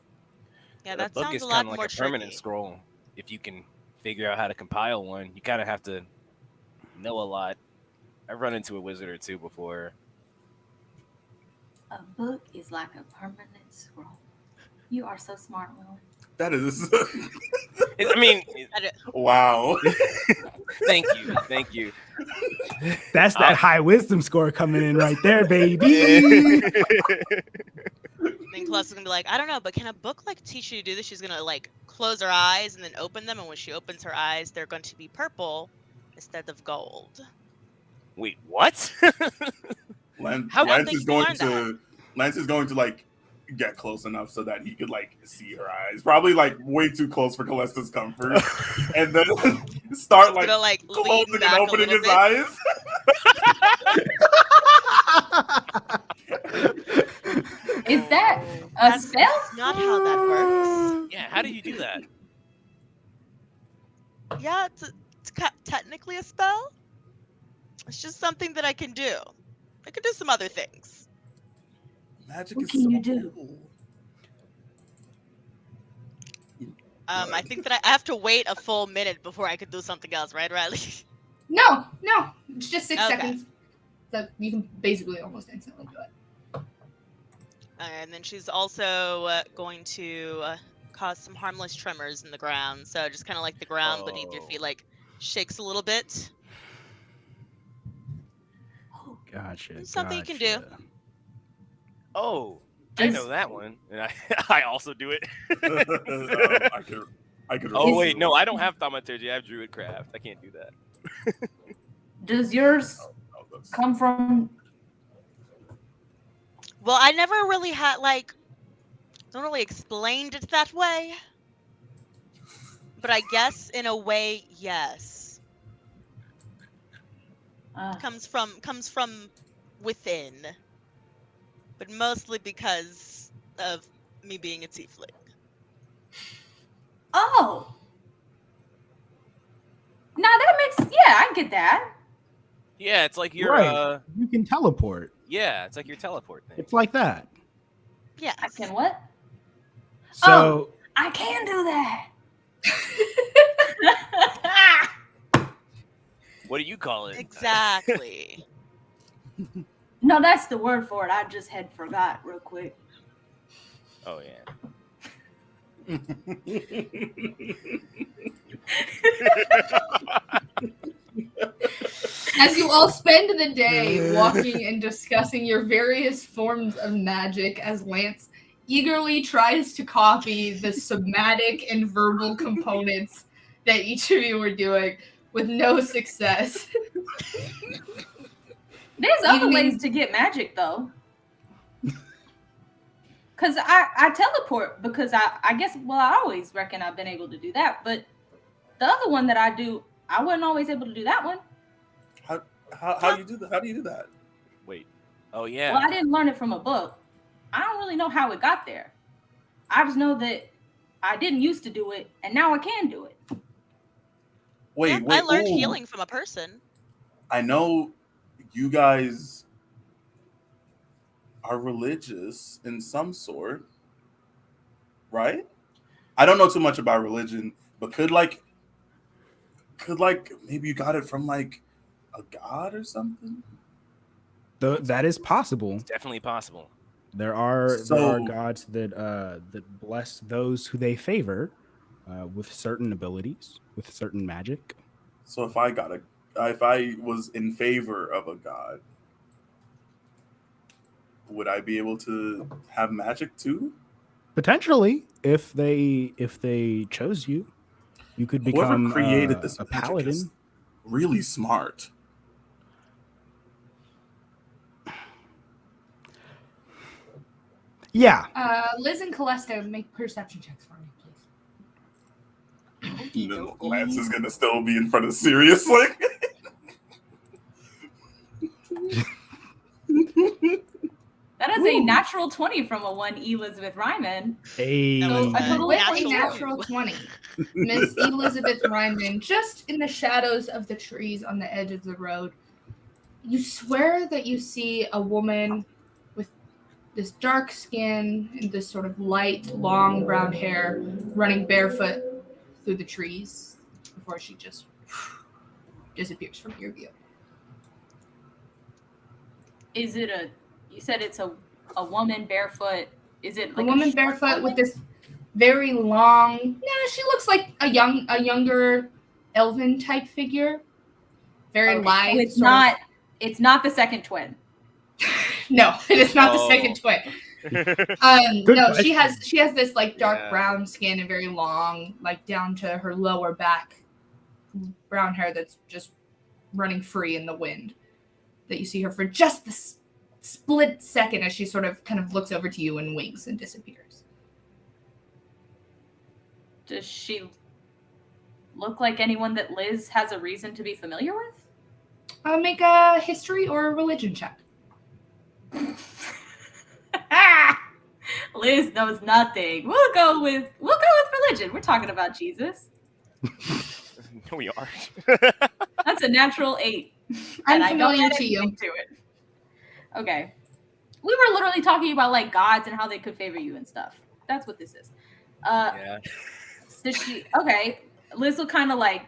Yeah, A that book sounds is a kind lot of more like a permanent tricky. scroll. If you can figure out how to compile one, you kind of have to know a lot. I've run into a wizard or two before. A book is like a permanent scroll. You are so smart, Wellen. That is. I mean, Wow. thank you. That's that high wisdom score coming in right there, baby. Then Calesta's gonna be like, I don't know, but can a book like teach you to do this? She's gonna like close her eyes and then open them, and when she opens her eyes, they're going to be purple instead of gold. Wait, what? Lance How don't is think you going learned to. Lance is going to like get close enough so that he could like see her eyes. Probably like way too close for Calesta's comfort, and then start like Gonna like lean closing back and a opening little his bit. eyes. Is that a That's spell? not how that works. Yeah, how do you do that? Yeah, it's technically a spell. It's just something that I can do. I can do some other things. Magic What is can so you do? cool. I think that I have to wait a full minute before I could do something else, right, Riley? No, it's just 6 Okay. seconds. That you can basically almost instantly do it. And then she's also going to cause some harmless tremors in the ground. So just kind of like the ground beneath your feet, like shakes a little bit. Gotcha. It's something you can do. Oh, I know that one, and I also do it. I could. Oh wait, no, I don't have thaumaturgy. I have druidcraft. I can't do that. Does yours come from? Well, I never really had don't really explained it that way. But I guess in a way, yes. Comes from within. But mostly because of me being a tiefling. Oh. Now that makes I get that. Yeah, it's like your Right. You can teleport. Yeah, it's like your teleport thing. It's like that. Yes. I can what? So I can do that. What do you call it? Exactly. No, that's the word for it. I just had forgot real quick. Oh yeah. As you all spend the day walking and discussing your various forms of magic, as Lance eagerly tries to copy the somatic and verbal components that each of you are doing with no success. There's other ways to get magic, though. Because I teleport because I guess, well, I always reckon I've been able to do that. But the other one that I do, I wasn't always able to do that one. How do you do that? How do you do that? Wait. Oh yeah. Well, I didn't learn it from a book. I don't really know how it got there. I just know that I didn't used to do it, and now I can do it. Wait. I learned healing from a person. I know you guys are religious in some sort, right? I don't know too much about religion, but could maybe you got it from like a god or something? that is possible. It's definitely possible. There are gods that bless those who they favor with certain abilities, with certain magic. So if I was in favor of a god, would I be able to have magic too? Potentially, if they chose you, you could become Whoever created this a magic paladin. is really smart. Yeah. Liz and Calesta, make perception checks for me, please. And then Lance is gonna still be in front of Sirius, like. That is a natural 20 from a 1 Elizabeth Ryman. Hey. So a With natural 20. Miss Elizabeth Ryman, just in the shadows of the trees on the edge of the road, you swear that you see a woman with this dark skin and this sort of light, long brown hair running barefoot through the trees before she just disappears from your view. Is it you said it's a woman barefoot. Is it like a woman barefoot with this very long, she looks like a younger elven type figure. Very lithe. So it's not the second twin. No, it is not the second twin. No, she has this like dark brown skin and very long, like down to her lower back, brown hair that's just running free in the wind. That you see her for just this split second as she sort of kind of looks over to you and winks and disappears. Does she look like anyone that Liz has a reason to be familiar with? Make a history or a religion check. Liz knows nothing. We'll go with religion. We're talking about Jesus. No, we aren't. That's a natural 8. I'm and I don't familiar add to you. anything to it. Okay. We were literally talking about like gods and how they could favor you and stuff. That's what this is. Yeah. Does she? Okay. Liz will kind of like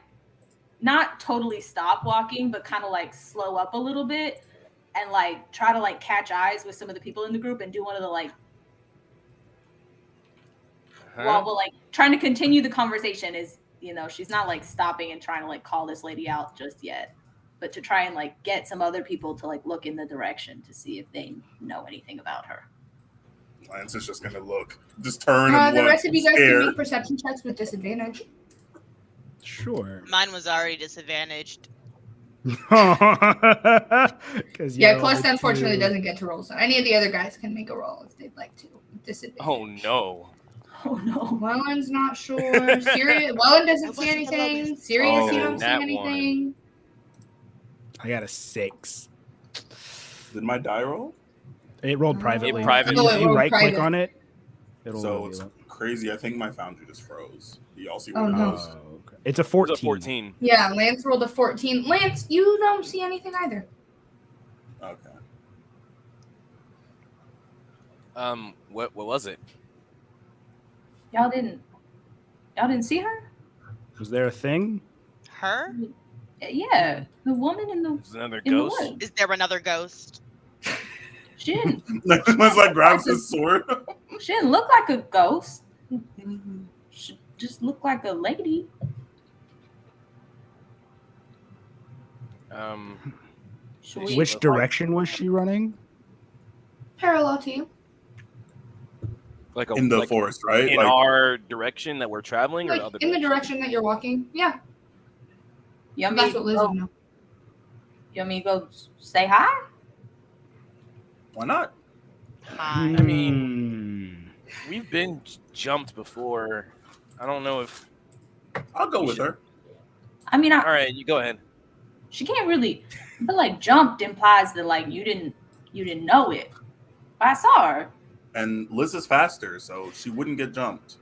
not totally stop walking, but kind of like slow up a little bit and like try to like catch eyes with some of the people in the group and do one of the like while we're like trying to continue the conversation is, you know, she's not like stopping and trying to like call this lady out just yet, but to try and like get some other people to like look in the direction to see if they know anything about her. Lance is just gonna look, just turn and The look. rest of you guys can stare. make perception checks with disadvantage. Sure. Mine was already disadvantaged. Yeah, Calesta unfortunately doesn't get to roll, so any of the other guys can make a roll if they'd like to. With disadvantage. Oh no. Oh no. Wellen's not sure. Sirius, Wellen doesn't see wasn't the anything. lowest. Sirius, you Oh, don't see that anything. I got a 6. Did my die roll? It rolled privately. It private. Oh, If it you rolled right click private. on it, it'll So reveal it's it. crazy. I think my foundry just froze. Do y'all see Oh, what it no. is? Okay. It's a It 14. was a 14. Yeah, Lance rolled a 14. Lance, you don't see anything either. Okay. What was it? Y'all didn't see her? Was there a thing? Her? Yeah, the woman in the Was it another in the ghost? woods. Is there another ghost? She didn't. Once like grabs his sword. She didn't look like a ghost. She just looked like a lady. Should we- Which direction was she running? Parallel to you. Like a, In the like forest, right? in Like our direction that we're traveling, or Like the other in the direction? direction that you're walking. Yeah, You want me that's to what Liz go, would know. you want me to go say hi? why not? Hi. I mean, we've been jumped before. I don't know if. I'll go with her. I mean, All right, you go ahead. she can't really. But like jumped implies that like you didn't know it. But I saw her. And Liz is faster, so she wouldn't get jumped.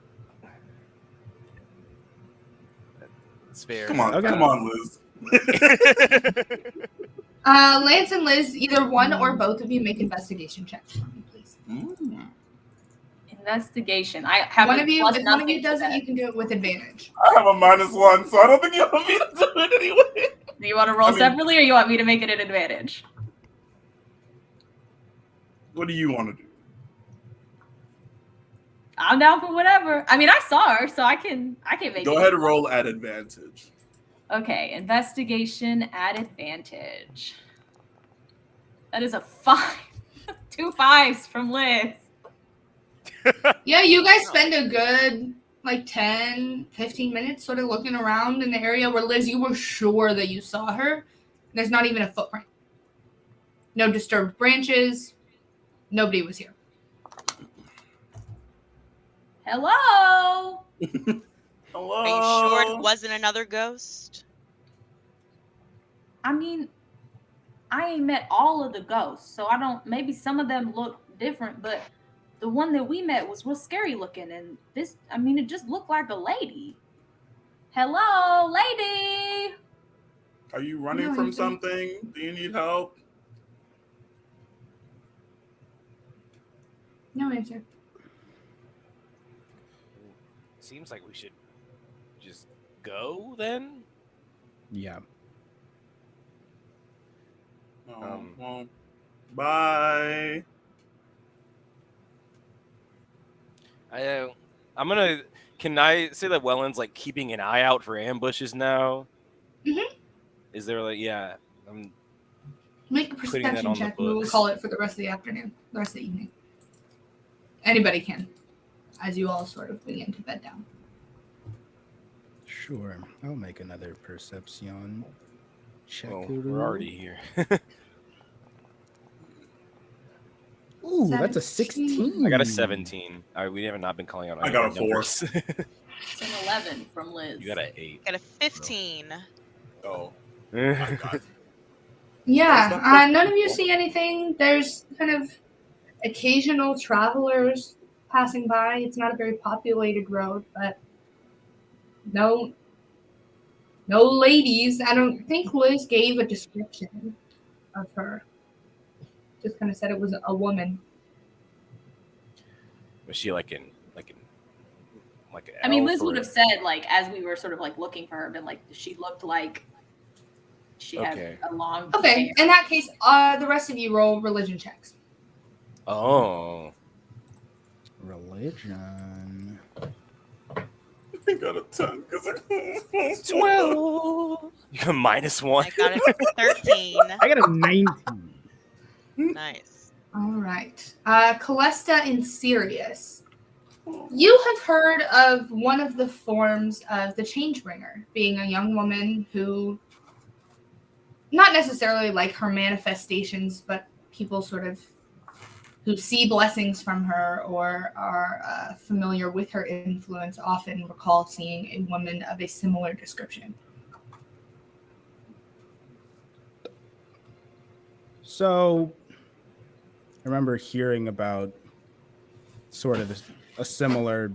It's fair. Come on, Okay. come on, Liz. Lance and Liz, either one or both of you make investigation checks for me, please. Investigation. I have One a of you, plus if one of nothing you to does it, that. you can do it with advantage. I have a -1, so I don't think you want me to do it anyway. Do you want to roll I mean- separately, or you want me to make it an advantage? What do you want to do? I'm down for whatever. I mean, I saw her, so I can make Go it. ahead and roll at advantage. Okay, investigation at advantage. That is a 5. 2 5s from Liz. Yeah, you guys spend a good like 10, 15 minutes sort of looking around in the area where Liz, you were sure that you saw her. There's not even a footprint. No disturbed branches. Nobody was here. Hello. Hello. Are you sure it wasn't another ghost? I mean, I ain't met all of the ghosts, so I don't. Maybe some of them look different, but the one that we met was real scary looking, and this, I mean, it just looked like a lady. Hello, lady. Are you running No, from you can- something? Do you need help? No answer. Seems like we should just go then. Yeah. Oh, well, bye. I'm gonna. Can I say that Wellen's like keeping an eye out for ambushes now? Mhm. Is there like I'm Make a Putting that perception on the check and we will books. call it for the rest of the afternoon, the rest of the evening. Anybody can, as you all sort of begin to bed down. Sure. I'll make another perception check. well, we're already here. Ooh, that's a 17. 16. I got a 17. We have not been calling out. I any got of a our 4. numbers. It's an 11 from Liz. You got an 8. Got a 15. Oh, I got it. Yeah, That's not none of you possible. see anything. There's kind of occasional travelers passing by. It's not a very populated road, but no ladies. I don't think Liz gave a description. of her. Just kind of said it was a woman. Was she like an I mean, elf Liz would or- have said, like, as we were sort of like looking for her, been like, she looked like she Okay. had a long Okay, hair. in that case, the rest of you roll religion checks. Oh. Religion. I got a 10 because 12. You got -1. I got it 13. I got a 19. Nice. All right. Calesta and Sirius. You have heard of one of the forms of the Changebringer, being a young woman who, not necessarily like her manifestations, but people sort of who see blessings from her or are familiar with her influence often recall seeing a woman of a similar description. So, I remember hearing about sort of a similar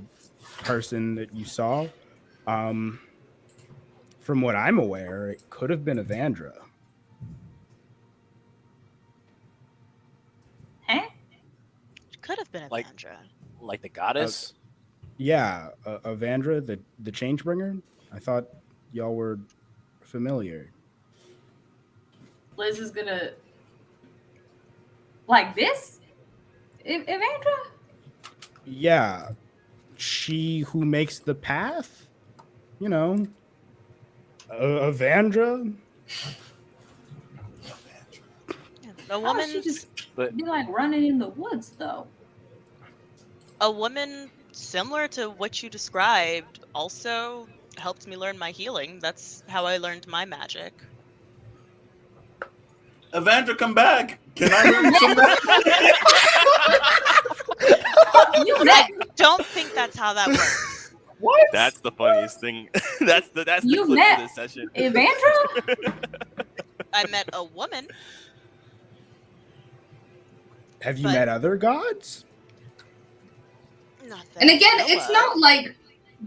person that you saw. From what I'm aware, it could have been Evandra. Huh? Could have been a Like- Vandra. Like the goddess? Yeah, Evandra, the Changebringer. I thought y'all were familiar. Liz is gonna like this. Evandra? Yeah, she who makes the path. You know, Evandra. A How does she woman, just But be like running in the woods though? a woman similar to what you described, also helped me learn my healing. That's how I learned my magic. Evandra, come back. Can I learn some You I met don't think that's how that works. what? that's the funniest thing. that's the You clip met of this session. Evandra? I met a woman. Have you But- met other gods? Not that And I again, know it's of. not like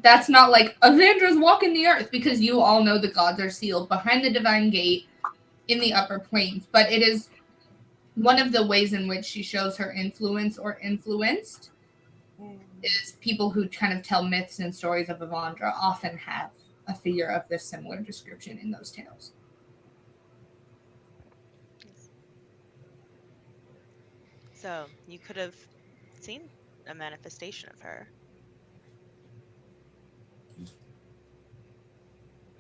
that's not like Evandra's walking the earth, because you all know the gods are sealed behind the divine gate in the upper planes. But it is one of the ways in which she shows her influence or influenced is people who kind of tell myths and stories of Evandra often have a figure of this similar description in those tales. So you could have seen a manifestation of her.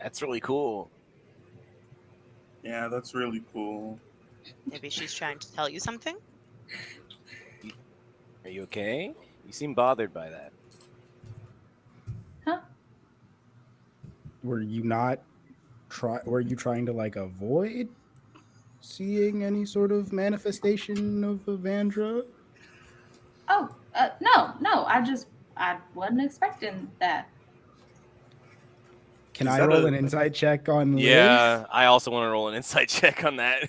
That's really cool. Yeah, that's really cool. Maybe she's trying to tell you something. Are you okay? You seem bothered by that. Were you not were you trying to like avoid seeing any sort of manifestation of Evandra? Oh, no. I wasn't expecting that. Can Is I that roll a- an insight check on Liz? Yeah, I also want to roll an insight check on that.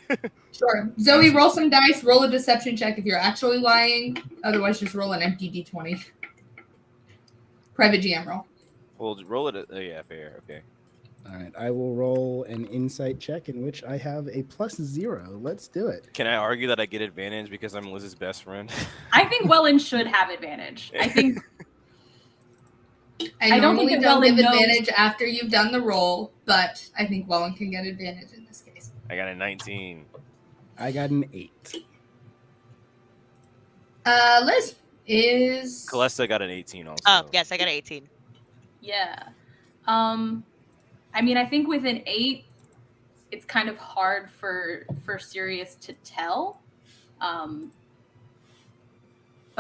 Sure. Zoe, roll some dice, roll a deception check if you're actually lying. Otherwise, just roll an empty d20. Private GM roll. Well, roll it. Yeah, fair. Okay. All right, I will roll an insight check in which I have a +0. Let's do it. Can I argue that I get advantage because I'm Liz's best friend? I think Wellen should have advantage. I think I I don't normally think that don't give Wellen knows- advantage after you've done the roll, but I think Wellen can get advantage in this case. I got a 19. I got an 8. Liz is... Calesta got an 18 also. Oh, yes, I got an 18. yeah. I mean, I think with an 8, it's kind of hard for Sirius to tell. But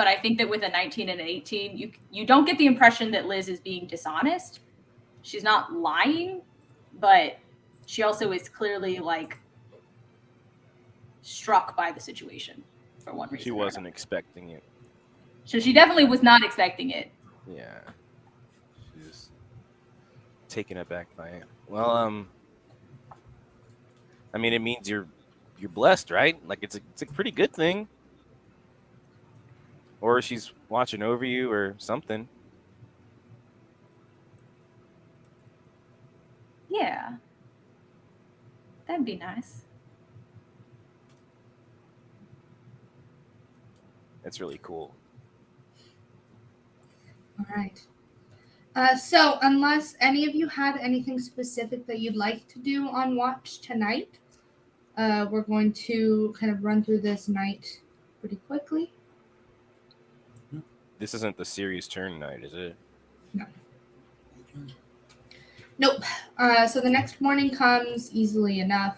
I think that with a 19 and an 18, you don't get the impression that Liz is being dishonest. She's not lying, but she also is clearly like struck by the situation for one reason. She or wasn't another. expecting it. So she definitely was not expecting it. Yeah. She was taken aback by it. Well, I mean, it means you're blessed, right? Like it's a pretty good thing. Or she's watching over you or something. Yeah. That'd be nice. That's really cool. All right. So, unless any of you had anything specific that you'd like to do on watch tonight, we're going to kind of run through this night pretty quickly. This isn't the Sirius turn night, is it? No. Nope. So the next morning comes easily enough.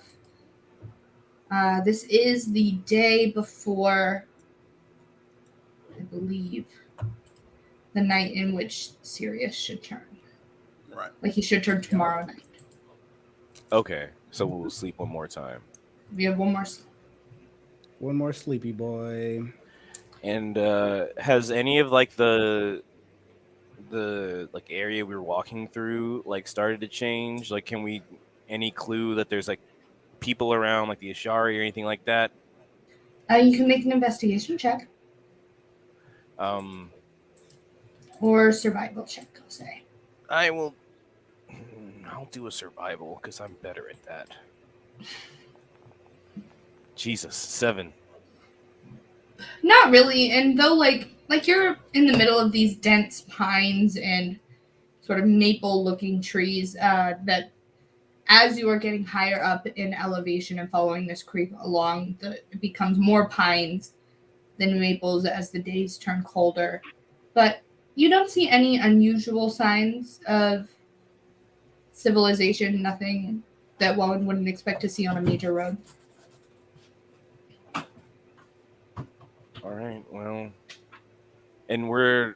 This is the day before, I believe, the night in which Sirius should turn. Right. Like he should turn tomorrow night. Okay, so we'll sleep one more time. We have one more. One more sleepy boy. And has any of like the like area we were walking through like started to change? Like, can we any clue that there's like people around, like the Ashari or anything like that? You can make an investigation check Um, or survival check, I'll say. I will. I'll do a survival because I'm better at that. Jesus, 7. Not really, and though like you're in the middle of these dense pines and sort of maple-looking trees, that as you are getting higher up in elevation and following this creek along, it becomes more pines than maples as the days turn colder. But you don't see any unusual signs of civilization, nothing that one wouldn't expect to see on a major road. All right, well, and we're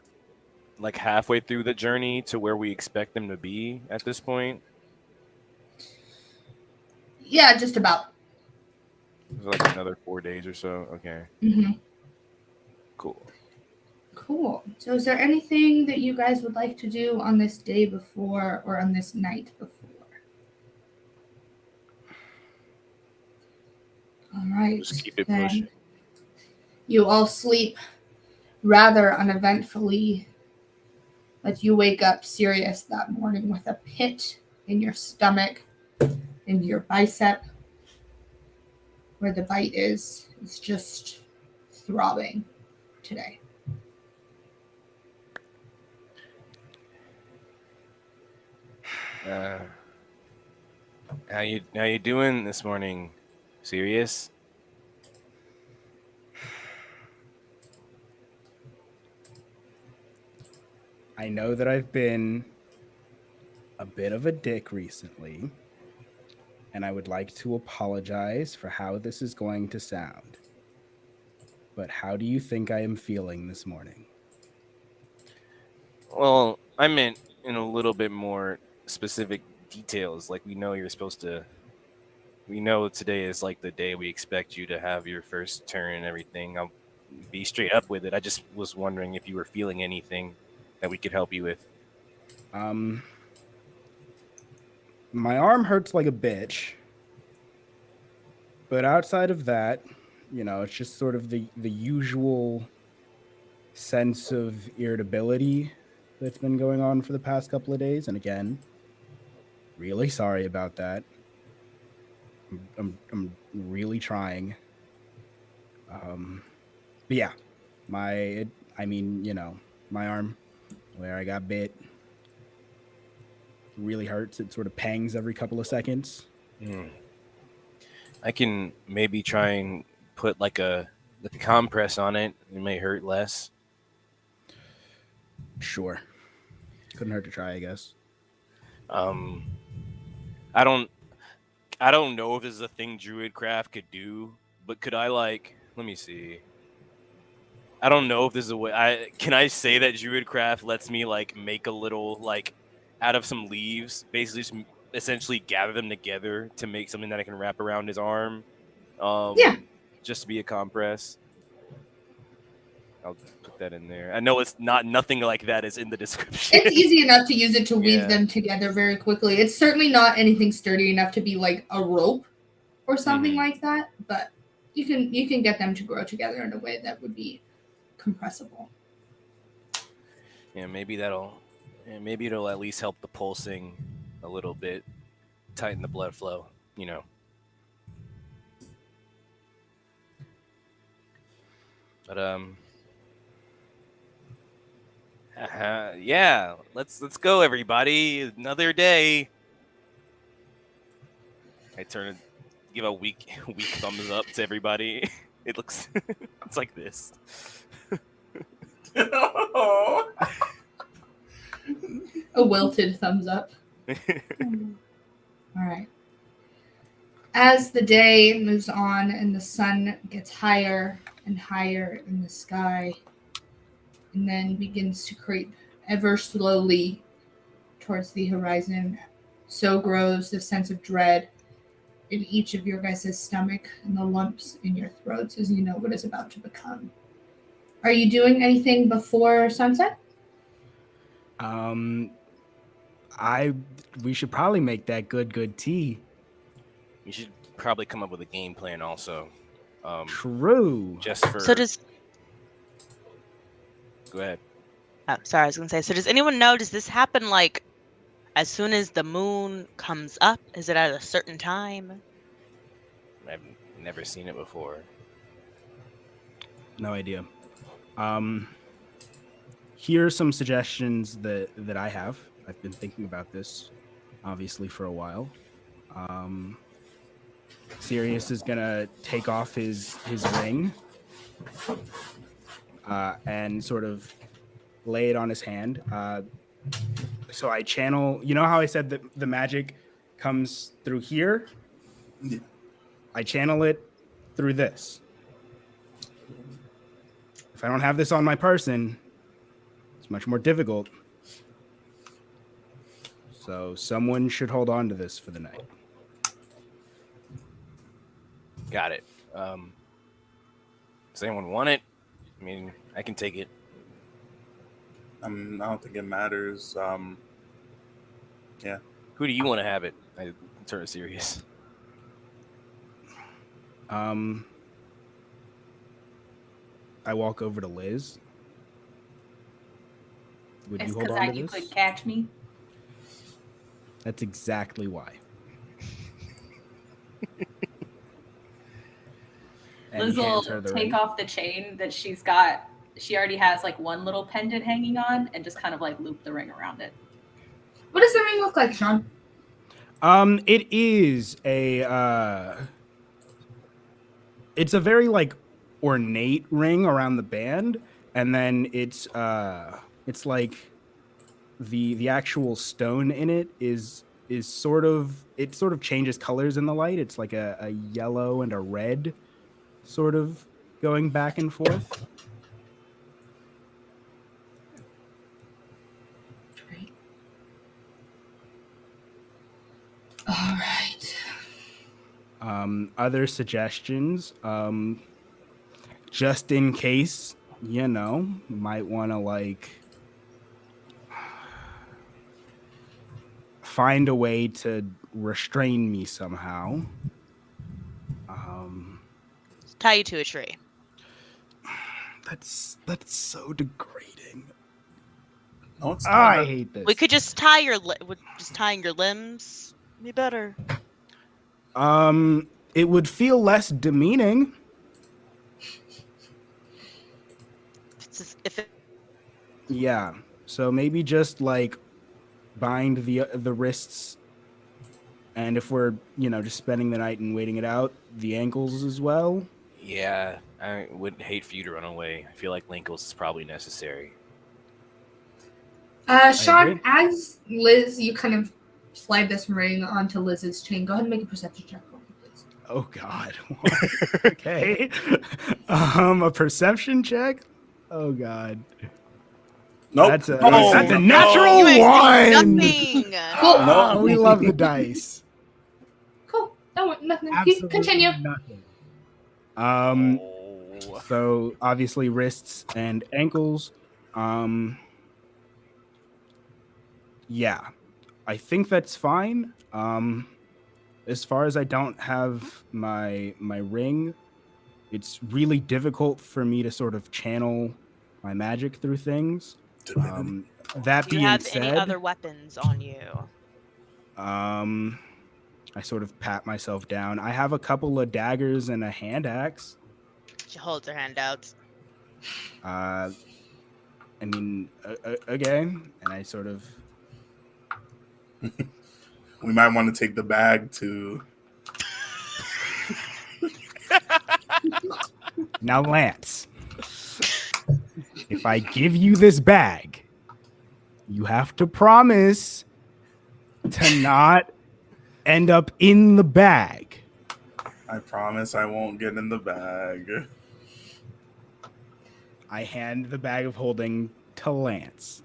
like halfway through the journey to where we expect them to be at this point. Yeah, just about. So like another 4 days or so. Okay. Mm-hmm. Cool. Cool. So is there anything that you guys would like to do on this day before or on this night before? All right. Just keep it then pushing. You all sleep rather uneventfully, but you wake up serious that morning with a pit in your stomach, in your bicep, where the bite is. It's just throbbing today. How you doing this morning, Sirius? I know that I've been a bit of a dick recently, and I would like to apologize for how this is going to sound. But how do you think I am feeling this morning? Well, I meant in a little bit more specific details. Like we know today is like the day we expect you to have your first turn and everything. I'll be straight up with it. I just was wondering if you were feeling anything that we could help you with. My arm hurts like a bitch. But outside of that, it's just sort of the usual sense of irritability that's been going on for the past couple of days. And again, really sorry about that. I'm really trying. But yeah, my arm where I got bit really hurts. It sort of pangs every couple of seconds. I can maybe try and put like a compress on it. It may hurt less. Sure. Couldn't hurt to try, I guess. I don't know if this is a thing Druidcraft could do, but could I let me see. I don't know if this is a way. Can I say that Druidcraft lets me make a little out of some leaves, basically just essentially gather them together to make something that I can wrap around his arm. Yeah. Just to be a compress. I'll put that in there. I know it's nothing like that is in the description. It's easy enough to use it to weave them together very quickly. It's certainly not anything sturdy enough to be like a rope or something like that, but you can get them to grow together in a way that would be compressible. Yeah, maybe it'll at least help the pulsing a little bit, tighten the blood flow, But Yeah, let's go, everybody. Another day. I give a weak thumbs up to everybody. It looks, it's like this. A wilted thumbs up. All right. As the day moves on and the sun gets higher and higher in the sky, and then begins to creep ever slowly towards the horizon, so grows the sense of dread in each of your guys' stomach and the lumps in your throats as you know what is about to become. Are you doing anything before sunset? We should probably make that good tea. You should probably come up with a game plan also. True. Just for. So does. Go ahead. Oh, sorry, I was gonna say. So does anyone know? Does this happen like as soon as the moon comes up? Is it at a certain time? I've never seen it before. No idea. Here are some suggestions that I have. I've been thinking about this, obviously, for a while. Sirius is gonna take off his ring and sort of lay it on his hand. So I channel. You know how I said that the magic comes through here? Yeah. I channel it through this. If I don't have this on my person, it's much more difficult. So someone should hold on to this for the night. Got it. Does anyone want it? I mean, I can take it. I don't think it matters. Yeah. Who do you want to have it? I turn to Sirius. I walk over to Liz. Would It's you hold because on to you this? could catch me. That's exactly why. And Liz he will hands her the take ring. off the chain that she's got. She already has like one little pendant hanging on and just kind of like loop the ring around it. What does the ring look like, Sean? It is it's a very like ornate ring around the band, and then it's like the actual stone in it is sort of changes colors in the light. It's like a yellow and a red sort of going back and forth. Great. All right. Other suggestions, just in case, might want to like find a way to restrain me somehow. Tie you to a tree. That's so degrading. No, it's I not. hate this. We could just tie just tying your limbs. Be better. It would feel less demeaning. Yeah. So maybe just like bind the wrists, and if we're just spending the night and waiting it out, the ankles as well. Yeah, I would hate for you to run away. I feel like Linkles is probably necessary. Sean, agree. as Liz, you kind of slide this ring onto Liz's chain. Go ahead and make a perception check for me, please. Oh God. Okay. A perception check. Oh God. Nope. That's a No, that's a no. natural You ain't one. nothing. Cool. Oh, we love the dice. Cool. No, nothing. Absolutely Continue. nothing. Oh. So obviously wrists and ankles. Yeah, I think that's fine. As far as I don't have my ring, it's really difficult for me to sort of channel my magic through things. That Do you being have said, any other weapons on you? I sort of pat myself down. I have a couple of daggers and a hand axe. She holds her hand out. I mean, again, and I sort of. We might want to take the bag to. Now, Lance, if I give you this bag, you have to promise to not end up in the bag. I promise I won't get in the bag. I hand the bag of holding to Lance.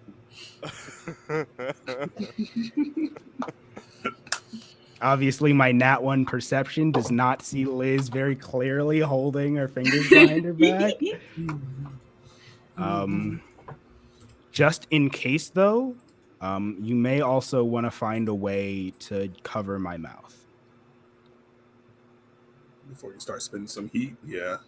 Obviously, my Nat 1 perception does not see Liz very clearly holding her fingers behind her back. Just in case, though, you may also want to find a way to cover my mouth. Before you start spitting some heat, yeah.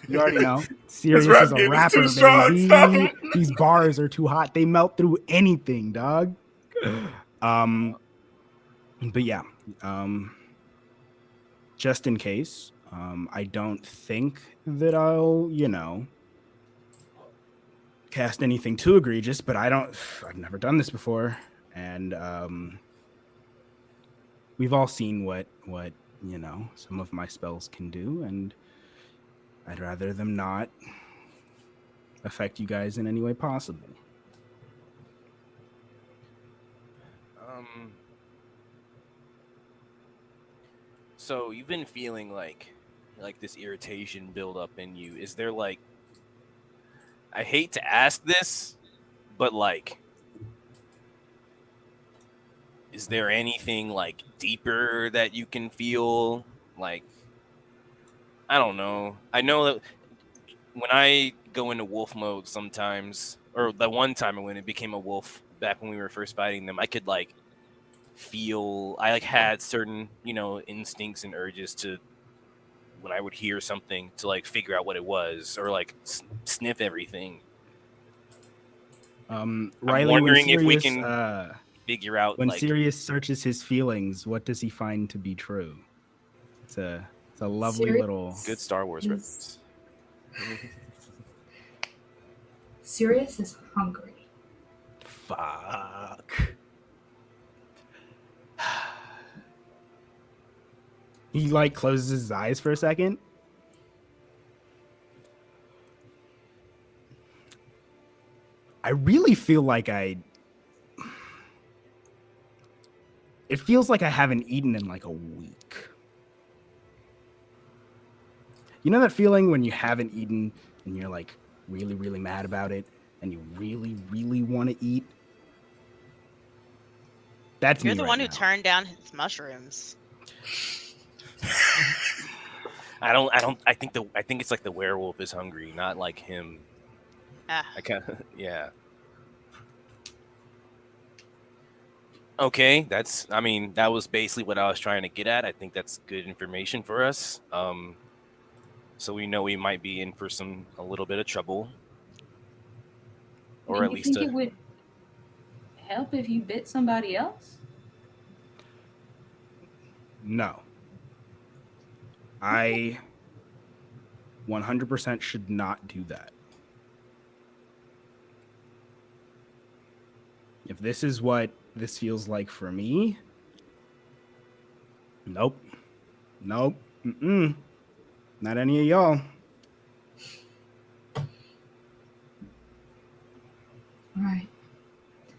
You already know. Sirius rap is a game is rapper, too strong. baby. Stop him. These bars are too hot. They melt through anything, dog. But yeah, just in case, I don't think that I'll, cast anything too egregious, but I've never done this before. And we've all seen what some of my spells can do, and I'd rather them not affect you guys in any way possible. So you've been feeling like this irritation build up in you. Is there I hate to ask this, but is there anything deeper that you can feel? I don't know. I know that when I go into wolf mode sometimes, or the one time when it became a wolf back when we were first fighting them, I could feel, I had certain, instincts and urges to, when I would hear something, to figure out what it was, or sniff everything. Riley, I'm wondering Sirius, if we can figure out when Sirius searches his feelings, what does he find to be true? It's a lovely Sirius little good Star Wars reference. Sirius is hungry. Fuck. He closes his eyes for a second. I really feel like it feels like I haven't eaten in a week. You know that feeling when you haven't eaten and you're really, really mad about it and you really, really want to eat? That's You're me the right one who now. turned down his mushrooms. I think it's the werewolf is hungry, not him. Ah. Yeah. Okay, that was basically what I was trying to get at. I think that's good information for us. So we know we might be in for a little bit of trouble. Or And at you least think it would help if you bit somebody else? No. I 100% should not do that. If this is what this feels like for me, nope. Not any of y'all. All right.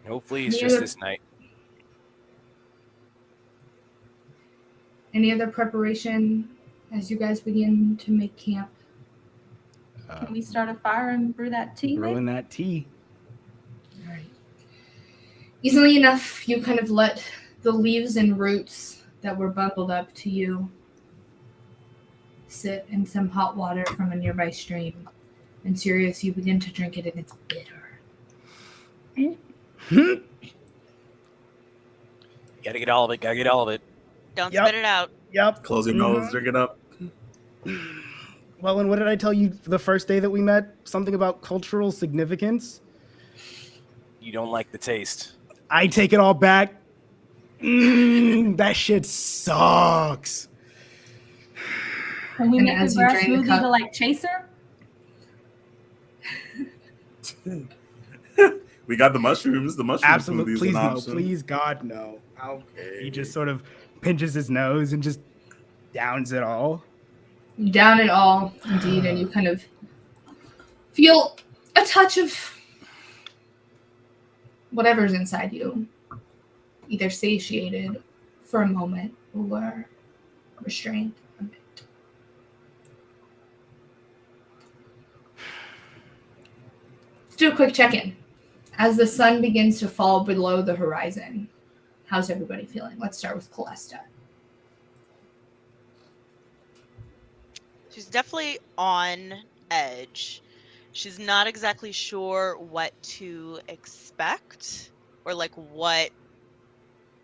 hopefully it's just this night. Any other preparation as you guys begin to make camp? Can we start a fire and brew that tea? Brewing that tea. All right. Easily enough, you kind of let the leaves and roots that were bundled up to you sit in some hot water from a nearby stream. And Sirius, you begin to drink it, and it's bitter. Gotta get all of it. Don't Yep. spit it out. Yep. Close your nose, drink it up. Well, and what did I tell you the first day that we met? Something about cultural significance? You don't like the taste. I take it all back. That shit sucks. Can we And make a as you grass drain the smoothie cup- to like chaser? We got the mushrooms. The mushroom Absolutely, smoothie is please an no, option. please God no. He Okay. just sort of pinches his nose and just downs it all. You down it all, indeed, and you kind of feel a touch of whatever's inside you, either satiated for a moment or restrained a bit. Let's do a quick check-in. As the sun begins to fall below the horizon, how's everybody feeling? Let's start with Calesta. She's definitely on edge. She's not exactly sure what to expect or like what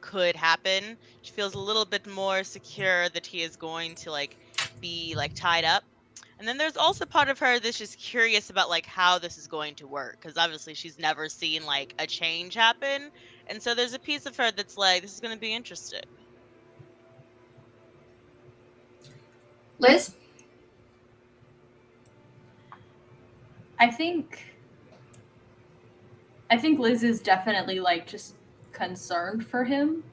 could happen. She feels a little bit more secure that he is going to like be like tied up. And then there's also part of her that's just curious about like how this is going to work, because obviously she's never seen like a change happen. And so there's a piece of her that's like, this is going to be interesting. Liz? I think Liz is definitely like just concerned for him,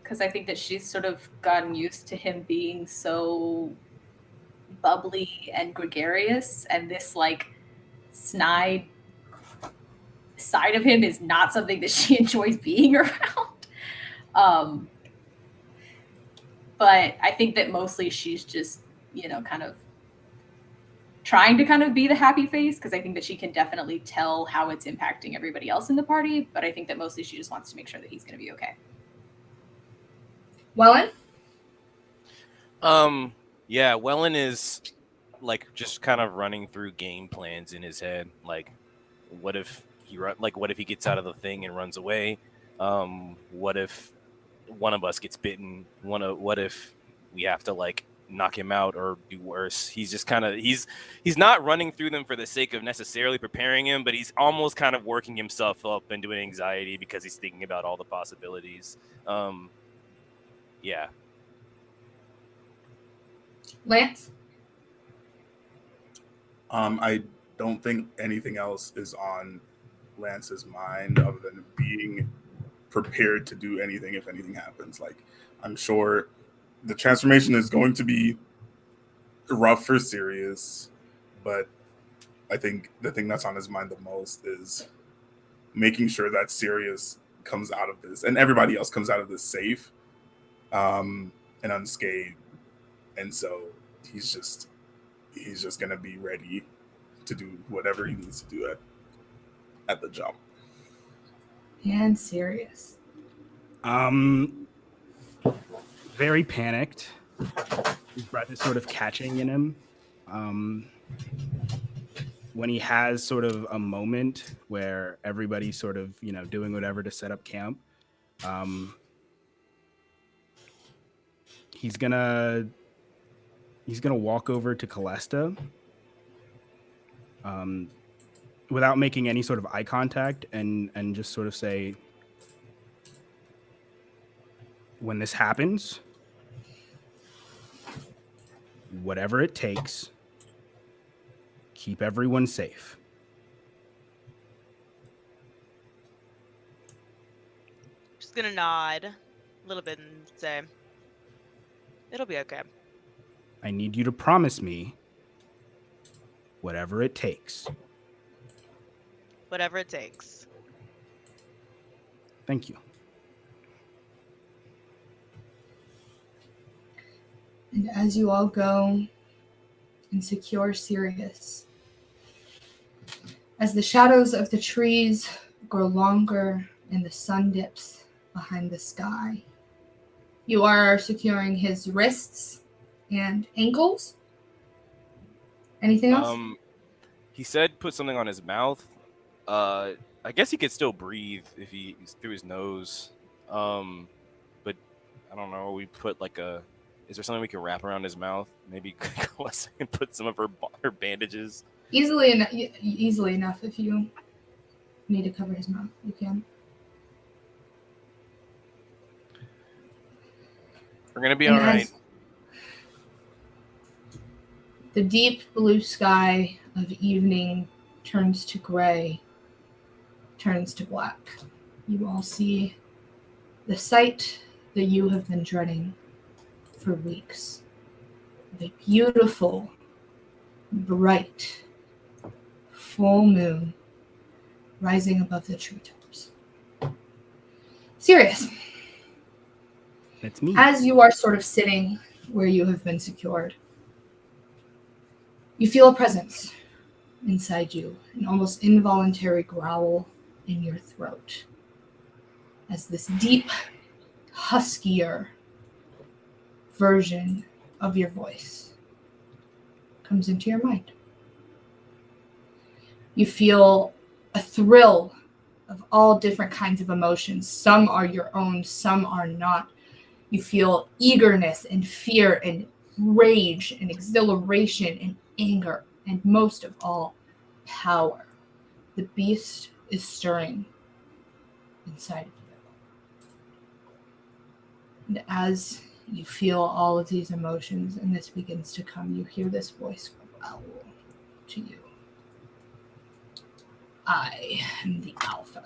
because I think that she's sort of gotten used to him being so bubbly and gregarious, and this like snide side of him is not something that she enjoys being around. But I think that mostly she's just, kind of trying to kind of be the happy face, because I think that she can definitely tell how it's impacting everybody else in the party, but I think that mostly she just wants to make sure that he's going to be okay. Wellen? Yeah, Wellen is like just kind of running through game plans in his head. Like, what if he gets out of the thing and runs away? What if one of us gets bitten? What if we have to like knock him out or do worse? He's just kind of he's not running through them for the sake of necessarily preparing him, but he's almost kind of working himself up into an anxiety because he's thinking about all the possibilities. Yeah. Lance? I don't think anything else is on Lance's mind other than being prepared to do anything if anything happens. Like, I'm sure the transformation is going to be rough for Sirius, but I think the thing that's on his mind the most is making sure that Sirius comes out of this and everybody else comes out of this safe and unscathed. And so he's just going to be ready to do whatever he needs to do at the jump. And Sirius. Very panicked. His breath is sort of catching in him. When he has sort of a moment where everybody's sort of, doing whatever to set up camp, he's gonna walk over to Calesta, without making any sort of eye contact, and just sort of say, when this happens, whatever it takes, keep everyone safe. Just gonna nod a little bit and say, it'll be okay. I need you to promise me whatever it takes. Whatever it takes. Thank you. And as you all go and secure Sirius, as the shadows of the trees grow longer and the sun dips behind the sky, you are securing his wrists and ankles. Anything else? He said put something on his mouth. I guess he could still breathe if he's through his nose. But I don't know. We put like is there something we can wrap around his mouth? Maybe Calesta can put some of her bandages. Easily enough. If you need to cover his mouth, you can. We're gonna be all right. The deep blue sky of evening turns to gray, turns to black. You all see the sight that you have been dreading for weeks. The beautiful, bright, full moon rising above the treetops. Sirius, That's me. as you are sort of sitting where you have been secured, you feel a presence inside you, an almost involuntary growl in your throat, as this deep, huskier version of your voice comes into your mind. You feel a thrill of all different kinds of emotions. Some are your own, some are not. You feel eagerness and fear and rage and exhilaration and anger, and most of all, power. The beast is stirring inside of you. And as you feel all of these emotions and this begins to come, you hear this voice growl to you. I am the Alpha.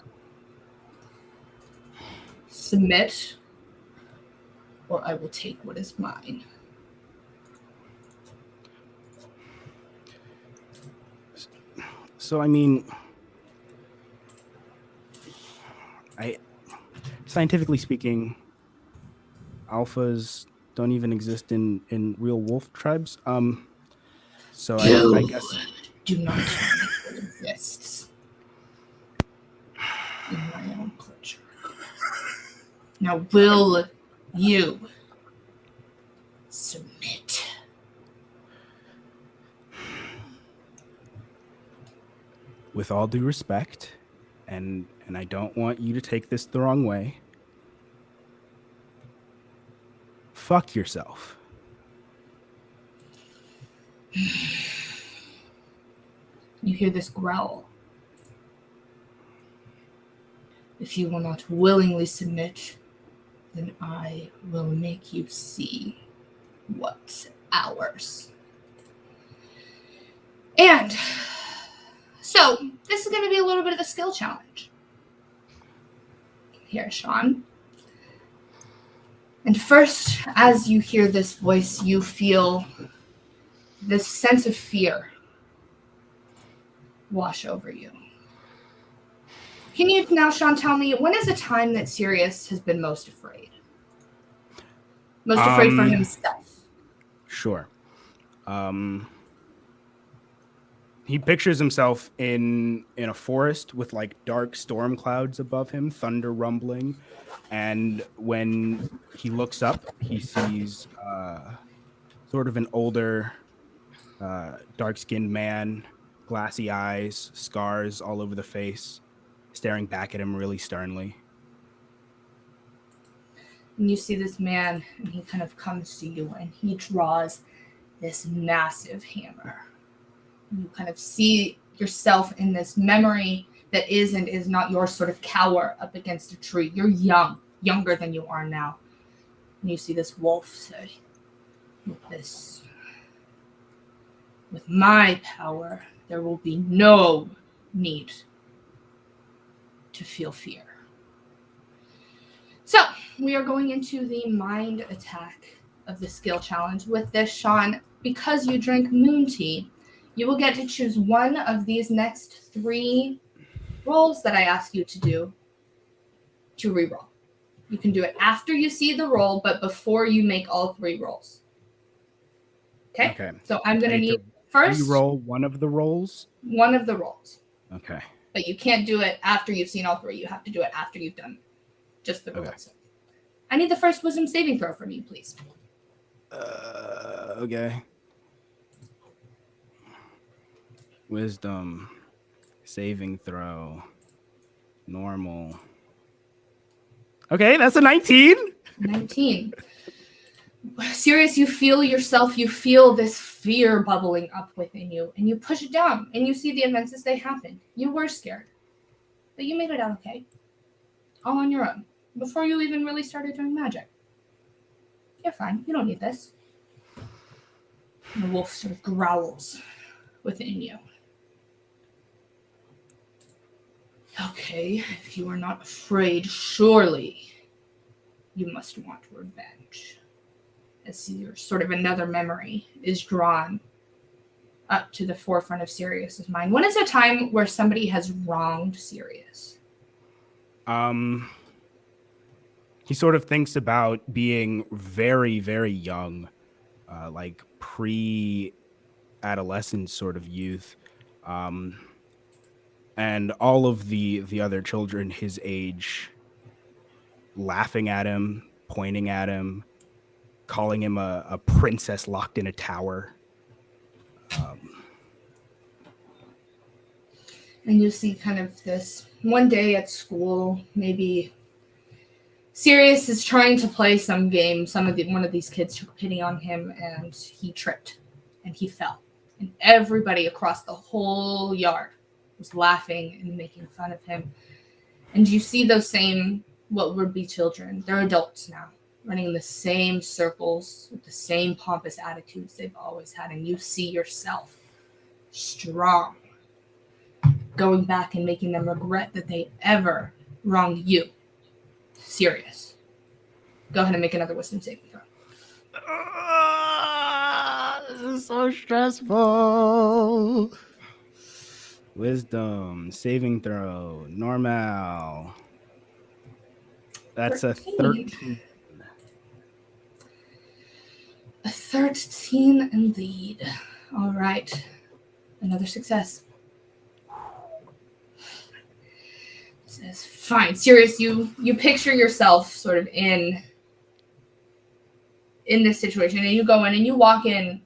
Submit, or I will take what is mine. So, I mean, scientifically speaking, alphas don't even exist in real wolf tribes. So I guess Do not tell me it exists in my own culture. Now, will you submit? with all due respect, and I don't want you to take this the wrong way, fuck yourself. You hear this growl. If you will not willingly submit, then I will make you see what's ours. And so, this is going to be a little bit of a skill challenge. Here, Sean. And first, as you hear this voice, you feel this sense of fear wash over you. Can you now, Sean, tell me, when is the time that Sirius has been most afraid? Most afraid for himself? Sure. He pictures himself in a forest with like dark storm clouds above him, thunder rumbling, and when he looks up, he sees sort of an older, dark-skinned man, glassy eyes, scars all over the face, staring back at him really sternly. And you see this man, and he kind of comes to you, and he draws this massive hammer. You kind of see yourself in this memory that is and is not yours, sort of cower up against a tree. You're young, younger than you are now. And you see this wolf say, with my power, there will be no need to feel fear. So, we are going into the mind attack of the skill challenge. With this, Sean, because you drink moon tea, you will get to choose one of these next 3 rolls that I ask you to do to reroll. You can do it after you see the roll, but before you make all 3 rolls. Okay? So I'm going to need first re-roll one of the rolls? One of the rolls. Okay. But you can't do it after you've seen all 3. You have to do it after you've done just the rolls. Okay. I need the first wisdom saving throw from you, please. Okay. Wisdom saving throw. Normal. Okay, that's a 19. 19. Sirius, you feel yourself, you feel this fear bubbling up within you, and you push it down, and you see the events as they happen. You were scared, but you made it out okay. All on your own, before you even really started doing magic. You're fine, you don't need this. And the wolf sort of growls within you. Okay, if you are not afraid, surely you must want revenge. As your sort of another memory is drawn up to the forefront of Sirius's mind. When is a time where somebody has wronged Sirius? He sort of thinks about being very, very young, like pre-adolescent sort of youth. And all of the other children his age laughing at him, pointing at him, calling him a princess locked in a tower. And you see kind of this one day at school, maybe Sirius is trying to play some game. One of these kids took pity on him and he tripped and he fell. And everybody across the whole yard was laughing and making fun of him. And you see those same, what would be children, they're adults now, running in the same circles with the same pompous attitudes they've always had. And you see yourself strong, going back and making them regret that they ever wronged you. Sirius. Go ahead and make another wisdom saving throw. This is so stressful. Wisdom, saving throw, normal. That's 13. A 13. A 13 indeed. All right. Another success. Says, fine. Sirius, you picture yourself sort of in this situation, and you go in and you walk in,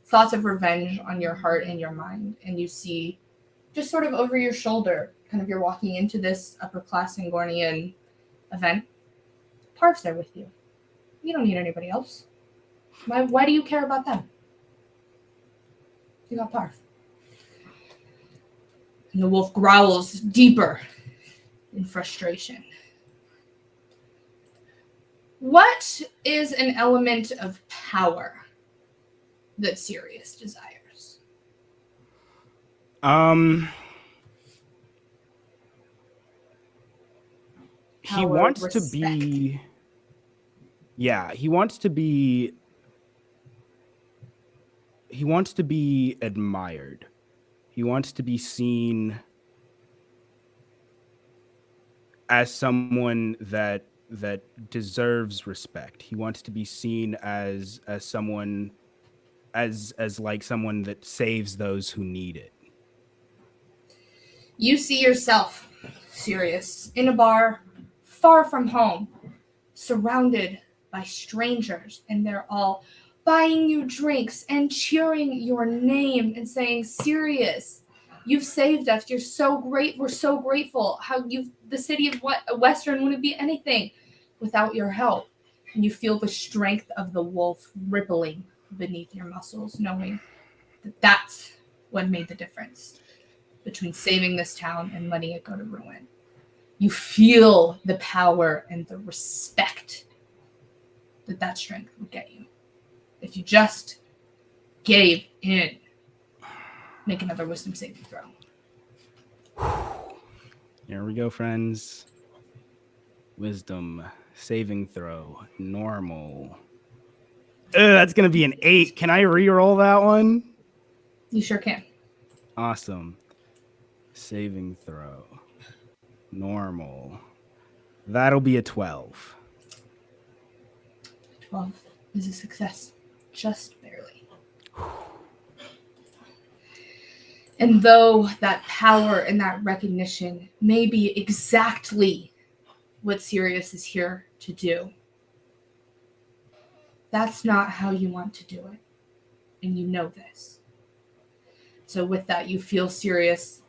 thoughts of revenge on your heart and your mind, and you see just sort of over your shoulder, kind of you're walking into this upper class Singornian event. Parv's there with you. You don't need anybody else. Why do you care about them? You got Parv. And the wolf growls deeper in frustration. What is an element of power that Sirius desires? He wants to be. Yeah, he wants to be admired. He wants to be seen as someone that deserves respect. He wants to be seen as someone as like someone that saves those who need it. You see yourself, Sirius, in a bar far from home, surrounded by strangers, and they're all buying you drinks and cheering your name and saying, Sirius, you've saved us. You're so great. We're so grateful. The city of Western wouldn't be anything without your help. And you feel the strength of the wolf rippling beneath your muscles, knowing that that's what made the difference between saving this town and letting it go to ruin. You feel the power and the respect that strength will get you. If you just gave in. Make another wisdom saving throw. Here we go, friends. Wisdom saving throw, normal. That's going to be an 8. Can I re-roll that one? You sure can. Awesome. Saving throw, normal. That'll be a 12. 12 is a success. Just barely. And though that power and that recognition may be exactly what Sirius is here to do, that's not how you want to do it. And you know this. So with that, you feel Sirius.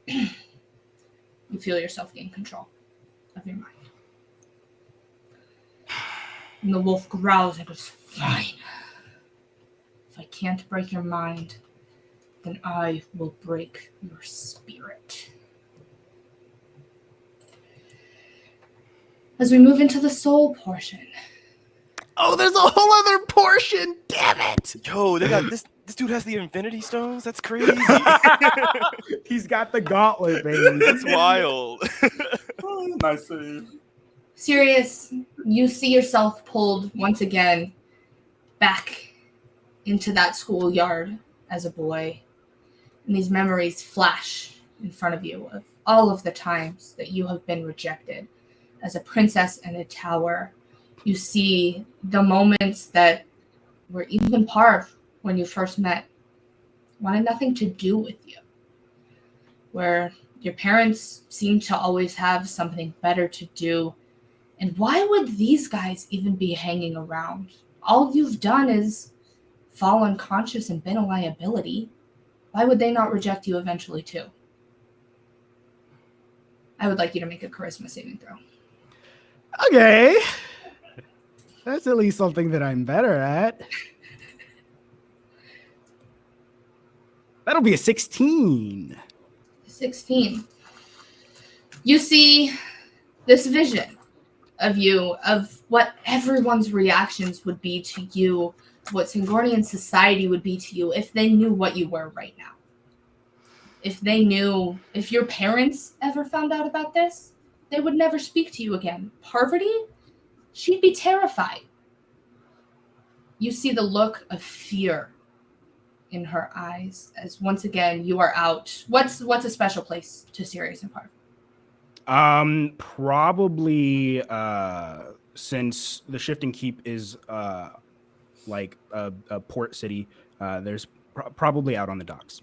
You feel yourself gain control of your mind. And the wolf growls and goes, fine. If I can't break your mind, then I will break your spirit. As we move into the soul portion. Oh, there's a whole other portion. Damn it. Yo, they got this. This dude has the Infinity Stones? That's crazy. He's got the gauntlet, baby. That's wild. Oh, nice save. Sirius, you see yourself pulled once again back into that schoolyard as a boy. And these memories flash in front of you of all of the times that you have been rejected as a princess in a tower. You see the moments that were even Parv, when you first met, wanted nothing to do with you. Where your parents seemed to always have something better to do. And why would these guys even be hanging around? All you've done is fall unconscious and been a liability. Why would they not reject you eventually too? I would like you to make a charisma saving throw. Okay. That's at least something that I'm better at. That'll be a 16. 16. You see this vision of you, of what everyone's reactions would be to you, what Singornian society would be to you if they knew what you were right now. If they knew, if your parents ever found out about this, they would never speak to you again. Parvati, she'd be terrified. You see the look of fear in her eyes as once again you are out. What's a special place to Sirius and Parv? Probably since the Shifting Keep is like a port city, there's probably out on the docks.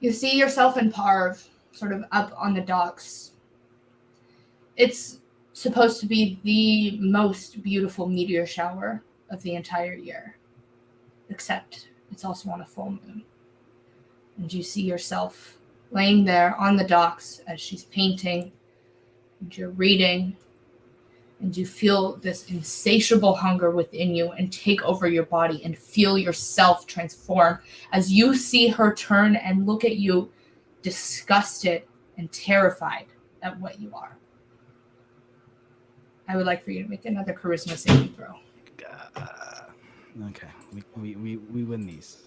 You see yourself and Parv sort of up on the docks. It's supposed to be the most beautiful meteor shower of the entire year, except it's also on a full moon. And you see yourself laying there on the docks as she's painting, and you're reading, and you feel this insatiable hunger within you and take over your body and feel yourself transform as you see her turn and look at you disgusted and terrified at what you are. I would like for you to make another charisma saving throw. Okay, we win these.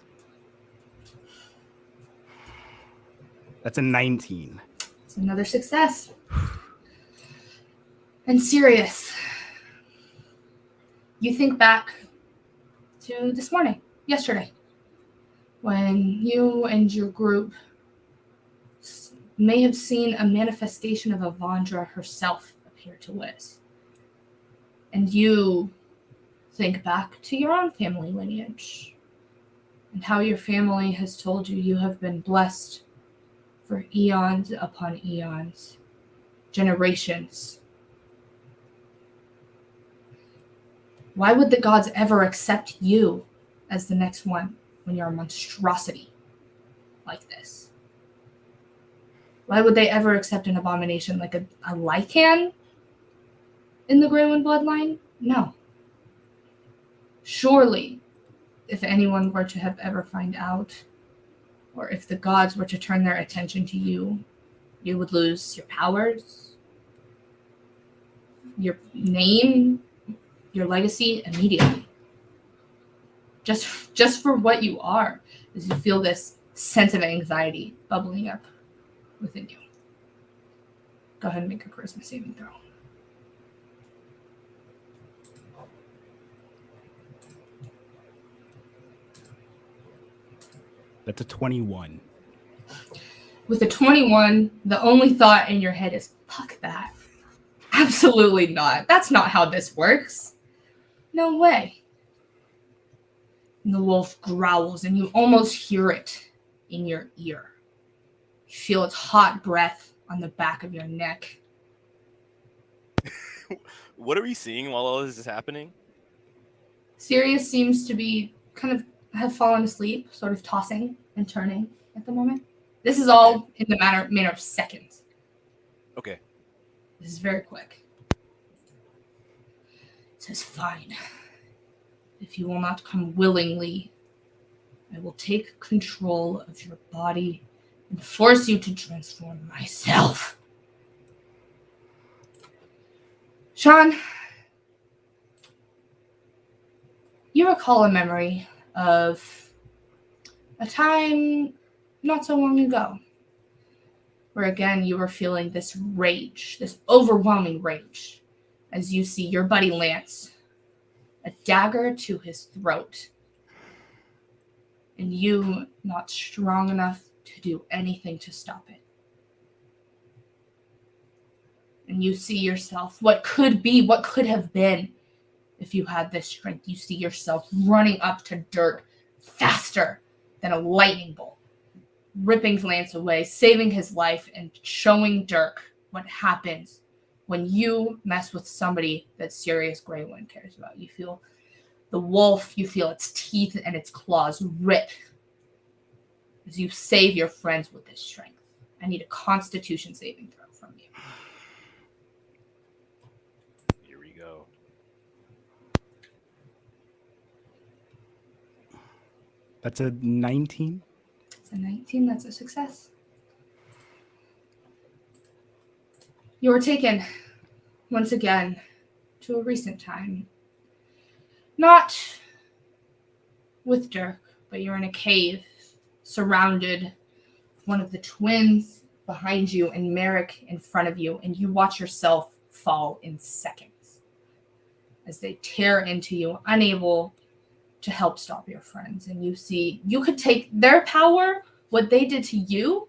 That's a 19. It's another success. And Sirius, you think back to this morning, yesterday, when you and your group may have seen a manifestation of Avandra herself appear to Liz. And you think back to your own family lineage and how your family has told you you have been blessed for eons upon eons, generations. Why would the gods ever accept you as the next one when you're a monstrosity like this? Why would they ever accept an abomination like a Lycan in the Graywind bloodline? No. Surely, if anyone were to have ever find out, or if the gods were to turn their attention to you, you would lose your powers, your name, your legacy immediately. Just for what you are, as you feel this sense of anxiety bubbling up within you. Go ahead and make a charisma saving throw. That's a 21. With a 21, the only thought in your head is, fuck that. Absolutely not. That's not how this works. No way. And the wolf growls, and you almost hear it in your ear. You feel its hot breath on the back of your neck. What are we seeing while all this is happening? Sirius seems to be kind of have fallen asleep, sort of tossing and turning at the moment. This is all in the matter of seconds. Okay. This is very quick. It says, fine. If you will not come willingly, I will take control of your body and force you to transform myself. Sean, you recall a memory of a time not so long ago, where again you were feeling this rage, this overwhelming rage, as you see your buddy Lance, a dagger to his throat, and you not strong enough to do anything to stop it. And you see yourself, what could be, what could have been if you had this strength. You see yourself running up to Dirk faster than a lightning bolt, ripping Lance away, saving his life, and showing Dirk what happens when you mess with somebody that Sirius Graywind cares about. You feel the wolf, you feel its teeth and its claws rip as you save your friends with this strength. I need a Constitution saving throw from you. Here we go. That's a 19. It's a 19. That's a success. You were taken once again to a recent time. Not with Dirk, but you're in a cave surrounded with one of the twins behind you and Merrick in front of you, and you watch yourself fall in seconds as they tear into you, unable to help stop your friends. And you see, you could take their power, what they did to you.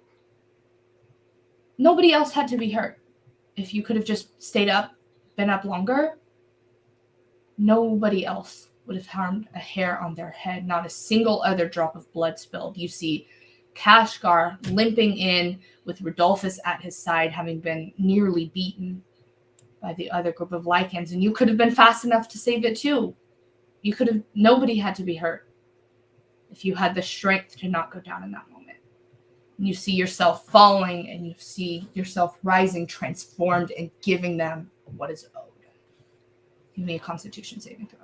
Nobody else had to be hurt. If you could have just stayed up, been up longer, nobody else would have harmed a hair on their head. Not a single other drop of blood spilled. You see Kashgar limping in with Rodolphus at his side, having been nearly beaten by the other group of Lycans. And you could have been fast enough to save it too. You could have, nobody had to be hurt if you had the strength to not go down in that moment. And you see yourself falling, and you see yourself rising, transformed, and giving them what is owed. Give me a Constitution saving throw.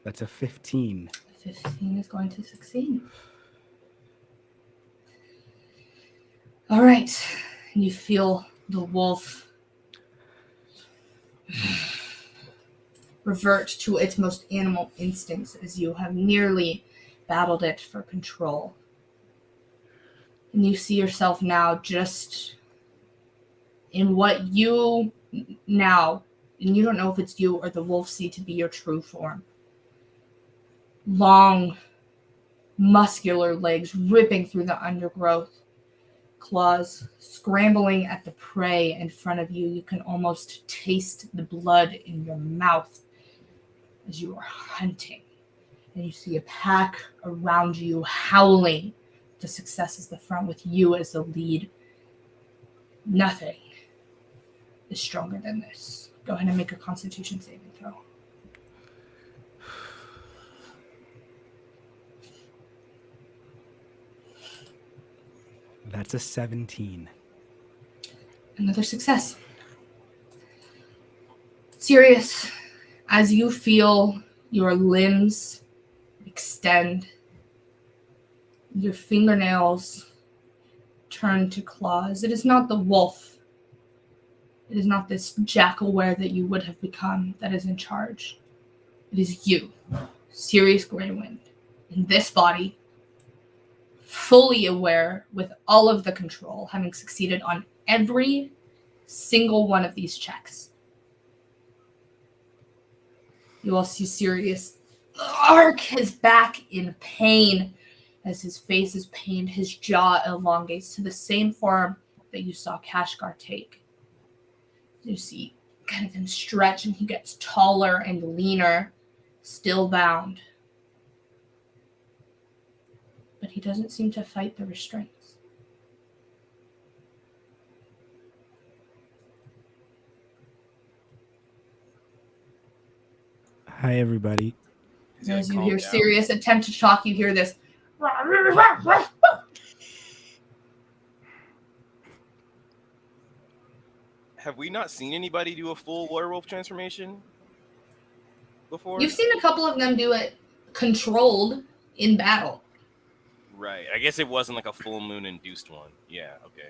That's a 15. 15 is going to succeed. All right. And you feel the wolf revert to its most animal instincts as you have nearly battled it for control. And you see yourself now just in what you now, and you don't know if it's you or the wolf see to be your true form. Long, muscular legs ripping through the undergrowth, claws scrambling at the prey in front of you. You can almost taste the blood in your mouth as you are hunting. And you see a pack around you howling. The success is the front with you as the lead. Nothing is stronger than this. Go ahead and make a Constitution saving throw. That's a 17. Another success. Sirius, as you feel your limbs extend, your fingernails turn to claws, it is not the wolf. It is not this jackalware that you would have become that is in charge. It is you, Sirius Graywind, in this body, fully aware with all of the control, having succeeded on every single one of these checks. You all see Sirius arc his back in pain as his face is pained, his jaw elongates to the same form that you saw Kashgar take. You see kind of him stretch, and he gets taller and leaner, still bound. But he doesn't seem to fight the restraints. Hi, everybody. As you Calm hear down. Sirius attempt to talk, you hear this. Have we not seen anybody do a full werewolf transformation before? You've seen a couple of them do it controlled in battle. Right. I guess it wasn't like a full moon induced one. Yeah. Okay.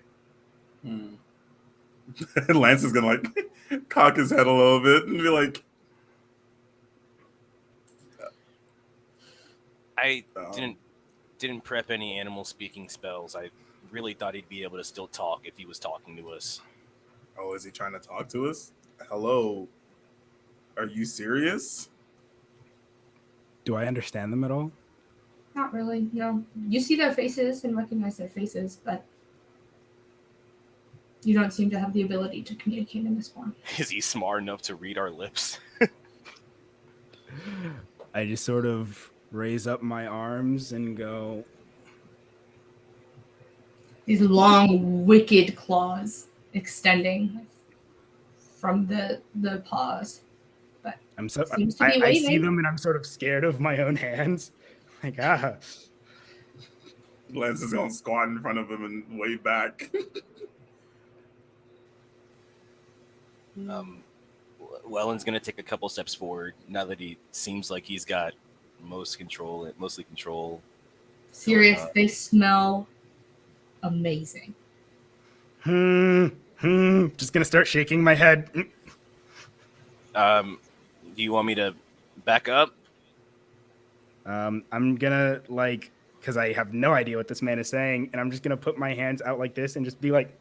Lance is gonna like cock his head a little bit and be like, I didn't prep any animal speaking spells. I really thought he'd be able to still talk if he was talking to us. Oh, is he trying to talk to us? Hello, are you serious? Do I understand them at all? Not really. No, you see their faces and recognize their faces, but you don't seem to have the ability to communicate in this form. Is he smart enough to read our lips? I just sort of raise up my arms and go, These long, wicked claws extending from the paws. But I'm so seems to be I see waving. them and I'm sort of scared of my own hands. Like, Lance is gonna squat in front of him and wave back. Wellen's gonna take a couple steps forward now that he seems like he's got mostly control. Sirius, they smell amazing. Just gonna start shaking my head. Do you want me to back up? I'm gonna because I have no idea what this man is saying, and I'm just gonna put my hands out like this and just be like,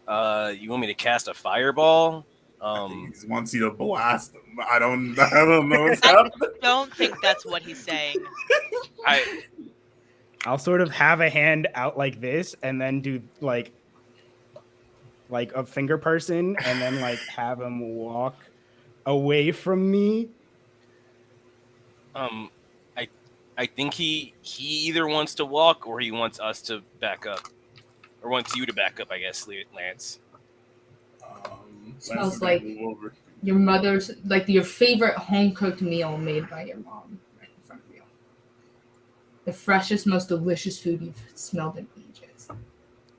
You want me to cast a fireball? I think he wants you to blast him. I don't know what's I happening. don't think that's what he's saying. I'll sort of have a hand out like this, and then do like a finger person, and then have him walk away from me. I think he either wants to walk or he wants us to back up, or wants you to back up. I guess, Lance. Smells like your mother's, your favorite home cooked meal made by your mom right in front of you. The freshest, most delicious food you've smelled in ages.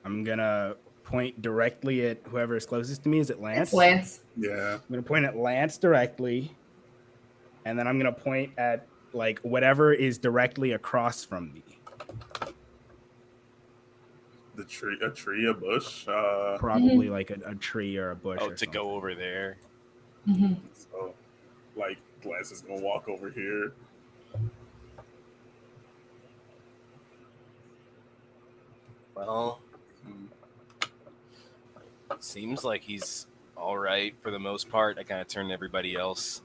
I'm gonna point directly at whoever is closest to me. Is it Lance? It's Lance. Yeah. I'm gonna point at Lance directly, and then I'm gonna point at whatever is directly across from me. A tree, a bush. Probably a tree or a bush. Oh, or to something. go over there. Mm-hmm. So, Glass is gonna walk over here. Well, it seems like he's all right for the most part. I kind of turned to everybody else.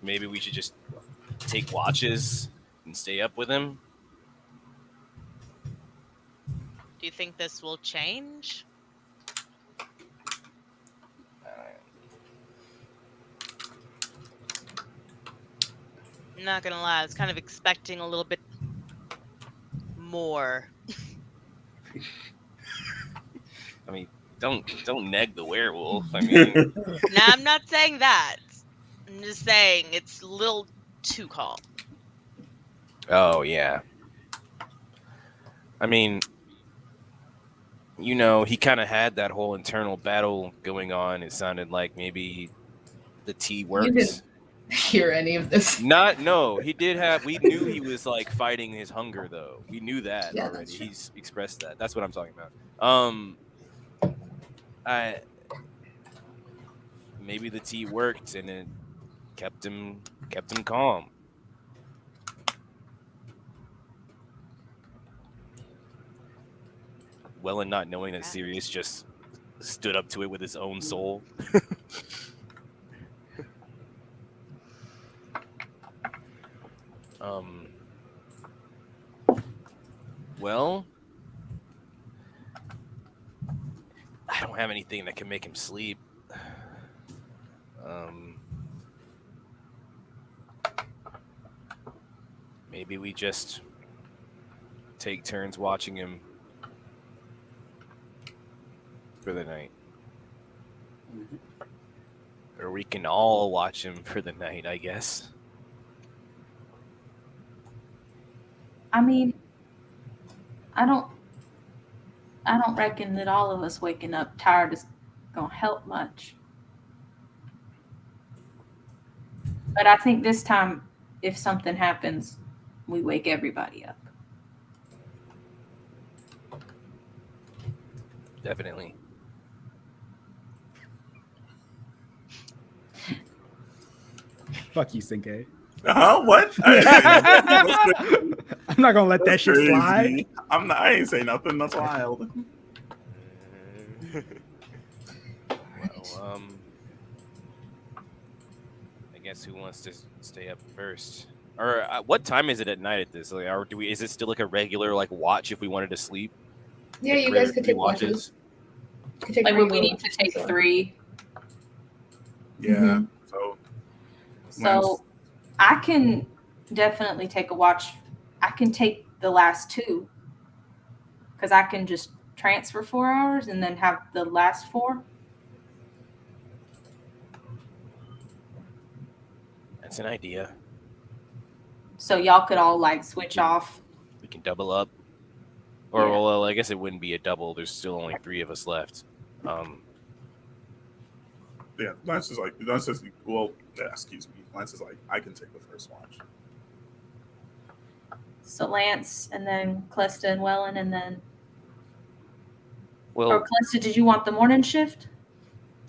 Maybe we should just take watches and stay up with him. Do you think this will change? I'm not gonna lie, I was kind of expecting a little bit more. I mean, don't neg the werewolf. I mean, Now, I'm not saying that. I'm just saying it's a little too calm. oh yeah. I mean, he kind of had that whole internal battle going on. It sounded like maybe the tea works. You didn't hear any of this. No, he did have. We knew he was fighting his hunger, though. We knew that Yeah, already. that's true. He's expressed that. That's what I'm talking about. Maybe the tea worked and it kept him calm. Wellen, not knowing that Sirius just stood up to it with his own soul. Well, I don't have anything that can make him sleep. Maybe we just take turns watching him for the night. Or we can all watch him for the night, I guess. I mean, I don't reckon that all of us waking up tired is gonna help much. But I think this time, if something happens, we wake everybody up. Definitely. Fuck you, Cinque. What? I'm not gonna let that shit slide. I ain't say nothing. That's wild. Well, I guess who wants to stay up first? Or what time is it at night at this? Like, or is it still like a regular like watch if we wanted to sleep? Yeah, Like, you guys could three take watches. Could take Like, would we regular need to watches, take for sure. 3? Yeah. Mhm. So I can definitely take a watch. I can take the last 2 because I can just transfer 4 hours and then have the last 4. That's an idea. So y'all could all like switch off. We can double up. Or Yeah. well, I guess it wouldn't be a double. There's still only 3 of us left. Yeah, Lance is excuse me. Lance is like, I can take the first watch. So Lance and then Calesta and Wellen and then. Well, Or Calesta, did you want the morning shift?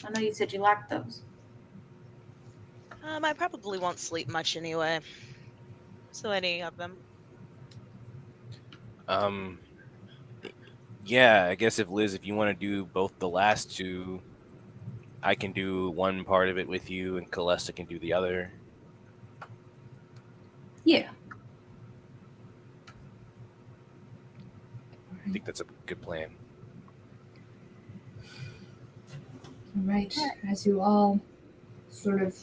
I know you said you liked those. I probably won't sleep much anyway. So any of them. yeah, I guess if Liz, if you want to do both the last 2, I can do one part of it with you, and Calesta can do the other. Yeah. I think that's a good plan. All right, as you all sort of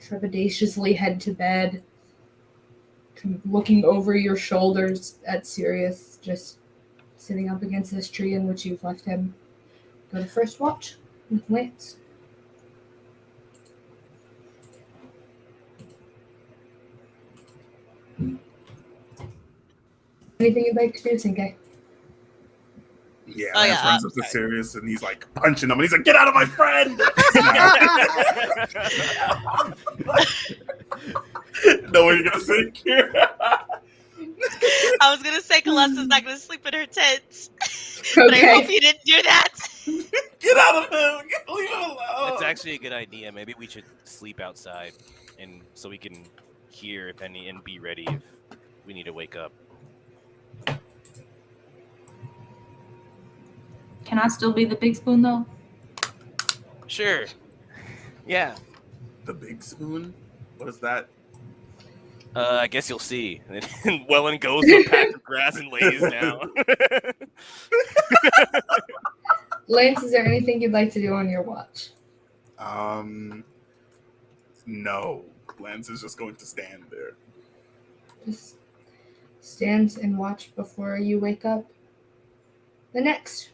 trepidatiously head to bed, kind of looking over your shoulders at Sirius, just sitting up against this tree in which you've left him. Go to first watch with Lance. Anything you'd like to do, Cinque? Yeah, Oh, Lance yeah, runs up to Sirius and he's like punching him, and he's like, "Get out of my friend!" No, what are you gonna say, Kyra? I was gonna say Calesta's not gonna sleep in her tent. But I hope you didn't do that. Get out of him! Leave him alone! That's actually a good idea. Maybe we should sleep outside, and so we can hear if any and be ready if we need to wake up. Can I still be the big spoon though? Sure. Yeah. The big spoon? What is that? I guess you'll see. And Wellen goes to a patch of grass and lays down. Lance, is there anything you'd like to do on your watch? No. Lance is just going to stand there. Just stand and watch before you wake up. The next.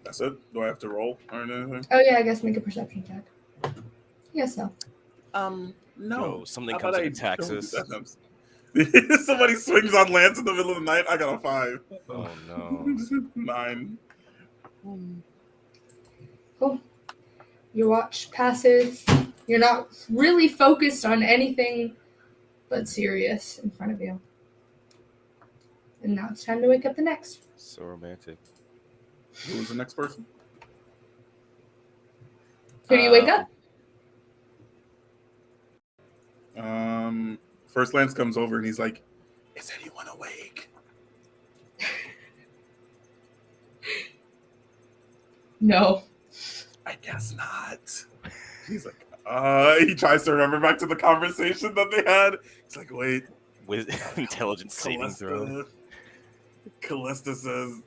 That's it? Do I have to roll or anything? Oh yeah, I guess make a perception check. Yes, so. No. No, something How comes about and I attacks don't us. do that? Somebody swings on Lance in the middle of the night. I got a 5. Oh no. 9. Cool. Your watch passes. You're not really focused on anything but Sirius in front of you. And now it's time to wake up the next. So romantic. Who was the next person? Who do you wake up? First Lance comes over and he's like, "Is anyone awake?" No. I guess not. He's like, he tries to remember back to the conversation that they had. He's like, wait. With intelligence saving throw. Calesta says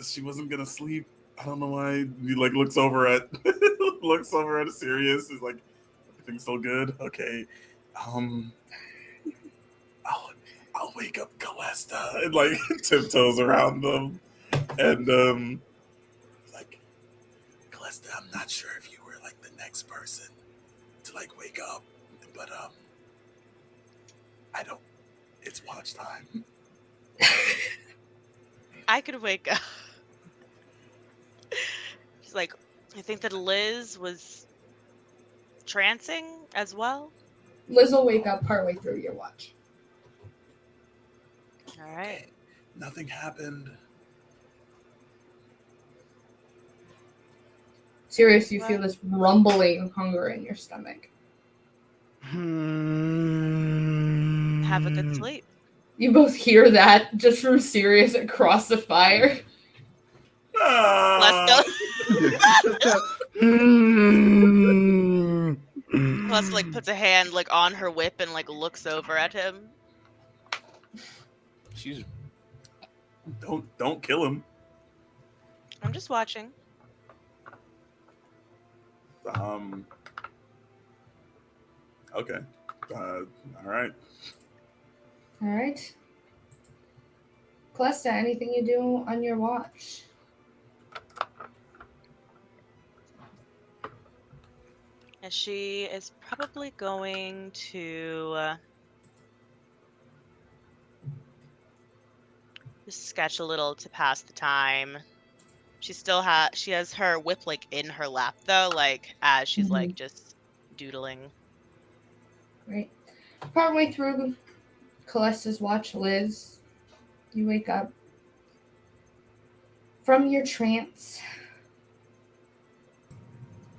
she wasn't gonna sleep. I don't know why. He like looks over at Sirius. He's like, everything's still good? Okay. I'll wake up Calesta and like tiptoes around them. And like, Calesta, I'm not sure if you were like the next person to like wake up, but I don't. It's watch time. I could wake up. She's like, I think that Liz was trancing as well. Liz will wake up partway through your watch. All right. Okay. Nothing happened. Sirius, you feel this rumbling of hunger in your stomach. Have a good sleep. You both hear that just from Sirius across the fire. Let's go. Mm. Plus, like, puts a hand like on her whip and like looks over at him. She's Don't kill him. I'm just watching. Okay. All right. All right. Calesta, anything you do on your watch? And she is probably going to just sketch a little to pass the time. She has her whip like in her lap though, like as she's like just doodling. Right. Partway through Calesta's watch, Liz, you wake up from your trance.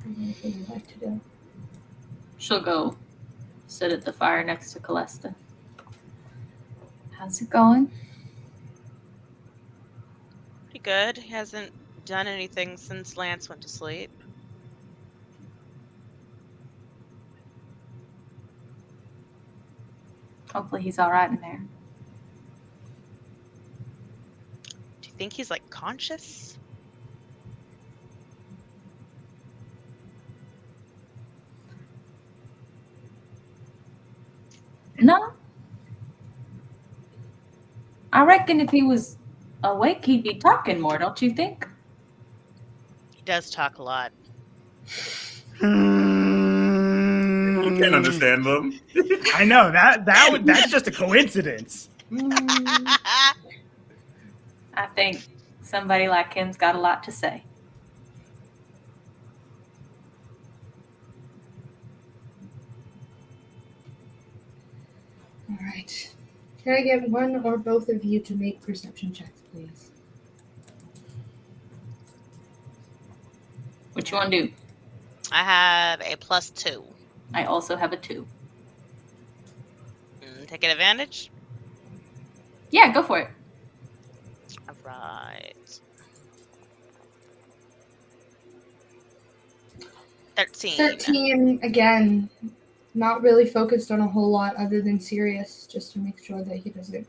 Anything you'd like to do? She'll go sit at the fire next to Calesta. How's it going? Pretty good. He hasn't done anything since Lance went to sleep. Hopefully he's all right in there. Do you think he's like conscious? No. I reckon if he was awake, he'd be talking more, don't you think? He does talk a lot. You can't understand them. I know that's just a coincidence. I think somebody like him's got a lot to say. All right. Can I get one or both of you to make perception checks, please? What you want to do? I have a +2. I also have a 2. Taking advantage? Yeah, go for it. All right. 13. 13, again, not really focused on a whole lot other than Sirius, just to make sure that he doesn't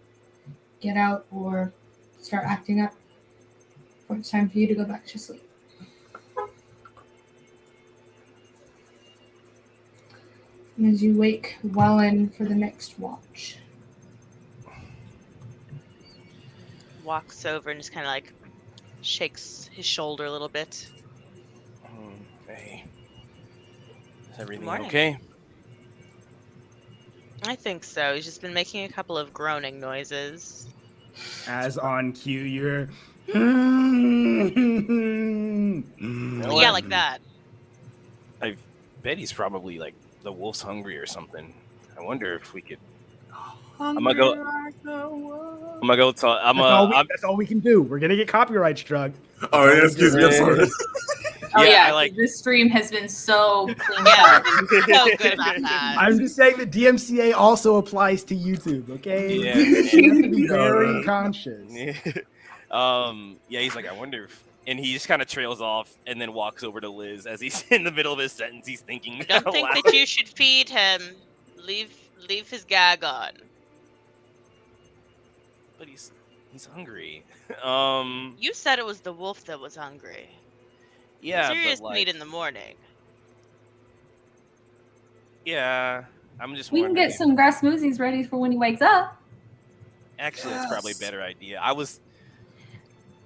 get out or start acting up when it's time for you to go back to sleep. And as you wake Wellen for the next watch. Walks over and just kind of like shakes his shoulder a little bit. Hey. Is everything morning. okay? I think so. He's just been making a couple of groaning noises. As on cue, you're. Yeah, like that. I bet he's probably like the wolf's hungry or something. I wonder if we could. I'm gonna go talk. That's all we can do. We're gonna get copyright struck. Oh, yeah, excuse me. I'm sorry. Oh yeah, I this stream has been so clean Yeah, up. so good about that. I'm just saying the DMCA also applies to YouTube. Okay. Yeah. You have to be very conscious. Yeah, he's like, I wonder if, and he just kind of trails off and then walks over to Liz as he's in the middle of his sentence. He's thinking. I don't think aloud. that you should feed him. Leave his gag on. But he's hungry. You said it was the wolf that was hungry. Yeah, Serious but like, meat in the morning. yeah, I'm just. We can wondering get if- some grass smoothies ready for when he wakes up. Actually, that's probably a better idea.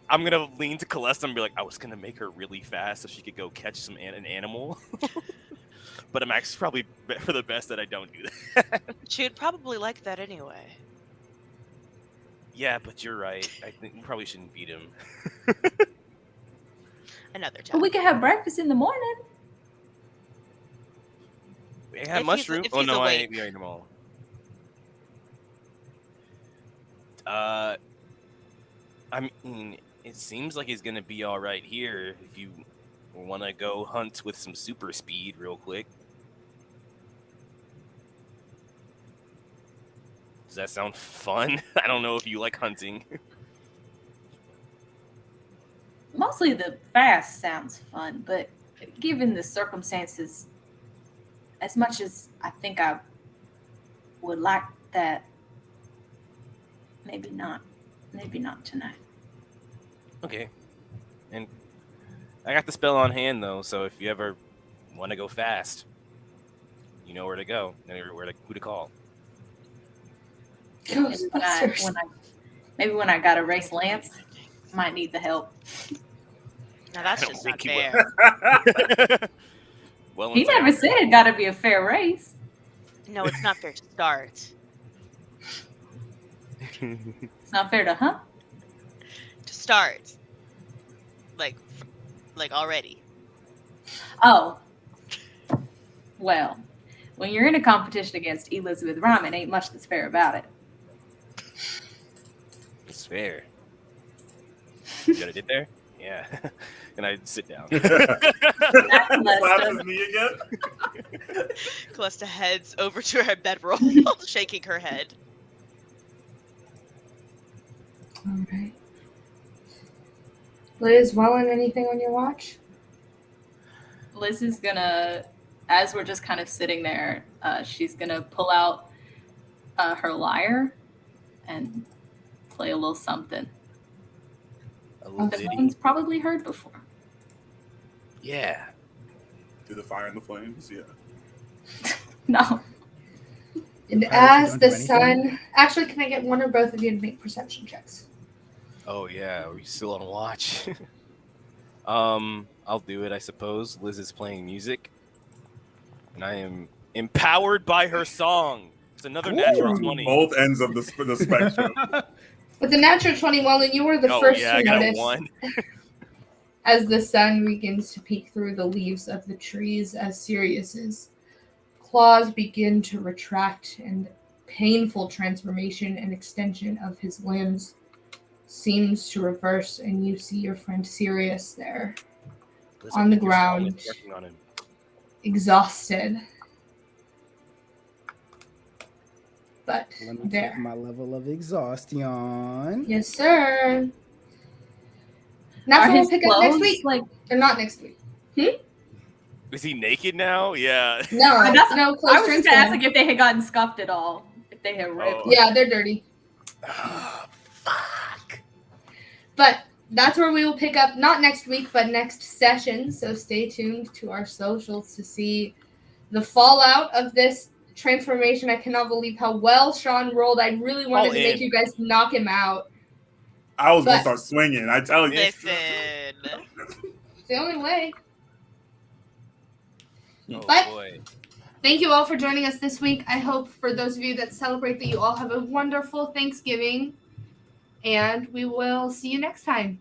I'm gonna lean to Calesta and be like, I was gonna make her really fast so she could go catch an animal. But I'm actually probably for the best that I don't do that. She would probably like that anyway. Yeah, but you're right. I think we probably shouldn't feed him. Another But time. we can have breakfast in the morning. We If had he's- mushroom. if Oh he's no, awake. we ate them all. I mean, it seems like he's gonna be all right here if you want to go hunt with some super speed real quick. Does that sound fun? I don't know if you like hunting. Mostly the fast sounds fun, but given the circumstances, as much as I think I would like that, maybe not. Maybe not tonight. Okay. And I got the spell on hand, though, so if you ever want to go fast, you know where to go, and who to call. Ghostbusters. Maybe when I got to race Lance, might need the help. Now that's I don't just not think he fair. Well, He never said it got to be a fair race. No, it's not fair to start. It's not fair to hunt. To start. Like already. Oh. Well, when you're in a competition against Elizabeth Ryman, ain't much that's fair about it. It's fair. You got it there? Yeah. And I sit down. Slaps his knee again. Calesta heads over to her bedroll, shaking her head. All right. Liz, Wellen, anything on your watch? Liz is gonna, as we're just kind of sitting there, she's gonna pull out her lyre and play a little something A little that ditty. one's probably heard before. Yeah. Do the fire and the flames, yeah. No. And Pirates as don't the do anything? sun... Actually, can I get one or both of you to make perception checks? Oh yeah. Are we still on watch? I'll do it, I suppose. Liz is playing music, and I am empowered by her song. It's another natural 20. Both ends of the spectrum. With the natural 20, Wellen, you were the Oh first yeah, I to got a notice 1. as the sun begins to peek through the leaves of the trees as Sirius's claws begin to retract and painful transformation and extension of his limbs seems to reverse, and you see your friend Sirius there, Liz, on I the think your song is ground. working on him. exhausted. But Let me there. check my level of exhaustion. Yes, sir. That's Are what we'll his pick up next clothes, week. like, Or not next week. Is he naked now? Yeah. No, that's- no I close was just friends. gonna ask like, if they had gotten scuffed at all, if they had ripped. Oh. Yeah, they're dirty. Fuck. But that's where we will pick up, not next week, but next session. So stay tuned to our socials to see the fallout of this transformation. I cannot believe how well Sean rolled. I really wanted All to make in. you guys knock him out. I was gonna But- start swinging. I tell you. Listen. It's the only way. Oh But- boy. Thank you all for joining us this week. I hope for those of you that celebrate that you all have a wonderful Thanksgiving. And we will see you next time.